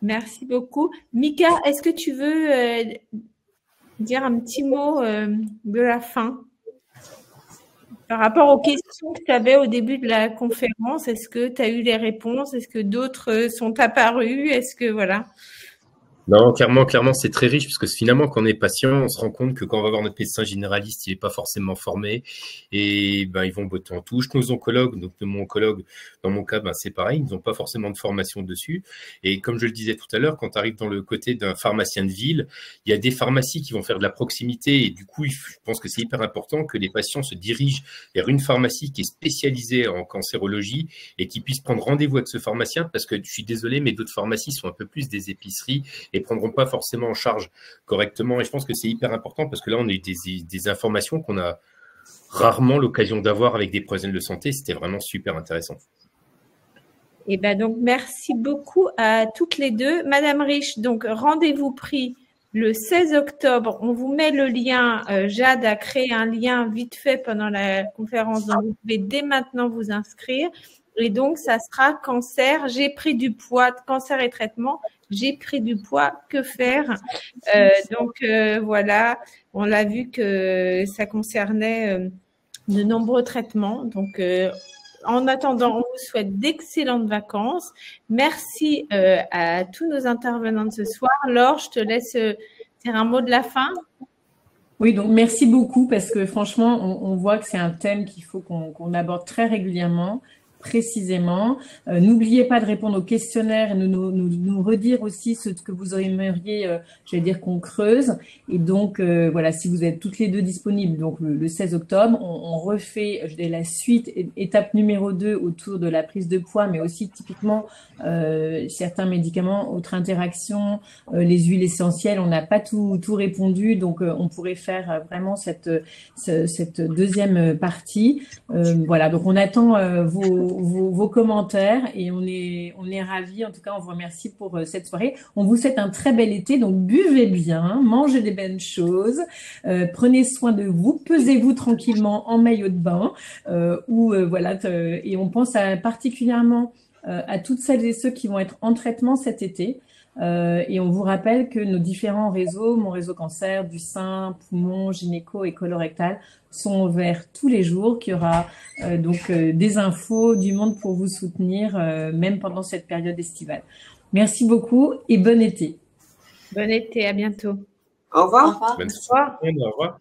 [SPEAKER 1] Merci beaucoup. Mika, est-ce que tu veux dire un petit mot de la fin par rapport aux questions que tu avais au début de la conférence? Est-ce que tu as eu les réponses? Est-ce que d'autres sont apparus? Est-ce que voilà?
[SPEAKER 3] Non, clairement, c'est très riche parce que finalement, quand on est patient, on se rend compte que quand on va voir notre médecin généraliste, il n'est pas forcément formé et ils vont botter en touche. Nos oncologues, donc mon oncologue, dans mon cas, c'est pareil, ils n'ont pas forcément de formation dessus. Et comme je le disais tout à l'heure, quand tu arrives dans le côté d'un pharmacien de ville, il y a des pharmacies qui vont faire de la proximité et du coup, je pense que c'est hyper important que les patients se dirigent vers une pharmacie qui est spécialisée en cancérologie et qui puisse prendre rendez-vous avec ce pharmacien parce que je suis désolé, mais d'autres pharmacies sont un peu plus des épiceries et prendront pas forcément en charge correctement. Et je pense que c'est hyper important parce que là, on a eu des informations qu'on a rarement l'occasion d'avoir avec des professionnels de santé. C'était vraiment super intéressant.
[SPEAKER 1] Et donc, merci beaucoup à toutes les deux. Madame Rich, donc, rendez-vous pris le 16 octobre. On vous met le lien. Jade a créé un lien vite fait pendant la conférence. Donc, vous pouvez dès maintenant vous inscrire. Et donc, ça sera cancer. J'ai pris du poids, cancer et traitement. J'ai pris du poids, que faire? Voilà, on l'a vu que ça concernait de nombreux traitements. Donc, en attendant, on vous souhaite d'excellentes vacances. Merci à tous nos intervenants de ce soir. Laure, je te laisse dire un mot de la fin.
[SPEAKER 2] Oui, donc merci beaucoup parce que franchement, on voit que c'est un thème qu'il faut qu'on aborde très régulièrement. Précisément. N'oubliez pas de répondre aux questionnaires et nous redire aussi ce que vous aimeriez, j'allais dire qu'on creuse. Et donc, voilà, si vous êtes toutes les deux disponibles, donc le 16 octobre, on refait la suite, étape numéro 2 autour de la prise de poids, mais aussi typiquement certains médicaments, autres interactions, les huiles essentielles. On n'a pas tout répondu, donc on pourrait faire vraiment cette deuxième partie. Voilà, donc on attend vos commentaires et on est ravis. En tout cas, on vous remercie pour cette soirée. On vous souhaite un très bel été. Donc, buvez bien, mangez des bonnes choses, prenez soin de vous, pesez-vous tranquillement en maillot de bain voilà. Et on pense particulièrement à toutes celles et ceux qui vont être en traitement cet été. Et on vous rappelle que nos différents réseaux, mon réseau cancer, du sein, poumon, gynéco et colorectal, sont ouverts tous les jours, qu'il y aura des infos, du monde pour vous soutenir, même pendant cette période estivale. Merci beaucoup et bon été.
[SPEAKER 1] Bon été, à bientôt.
[SPEAKER 4] Au revoir.
[SPEAKER 5] Au revoir.
[SPEAKER 3] Bonne soirée, au revoir.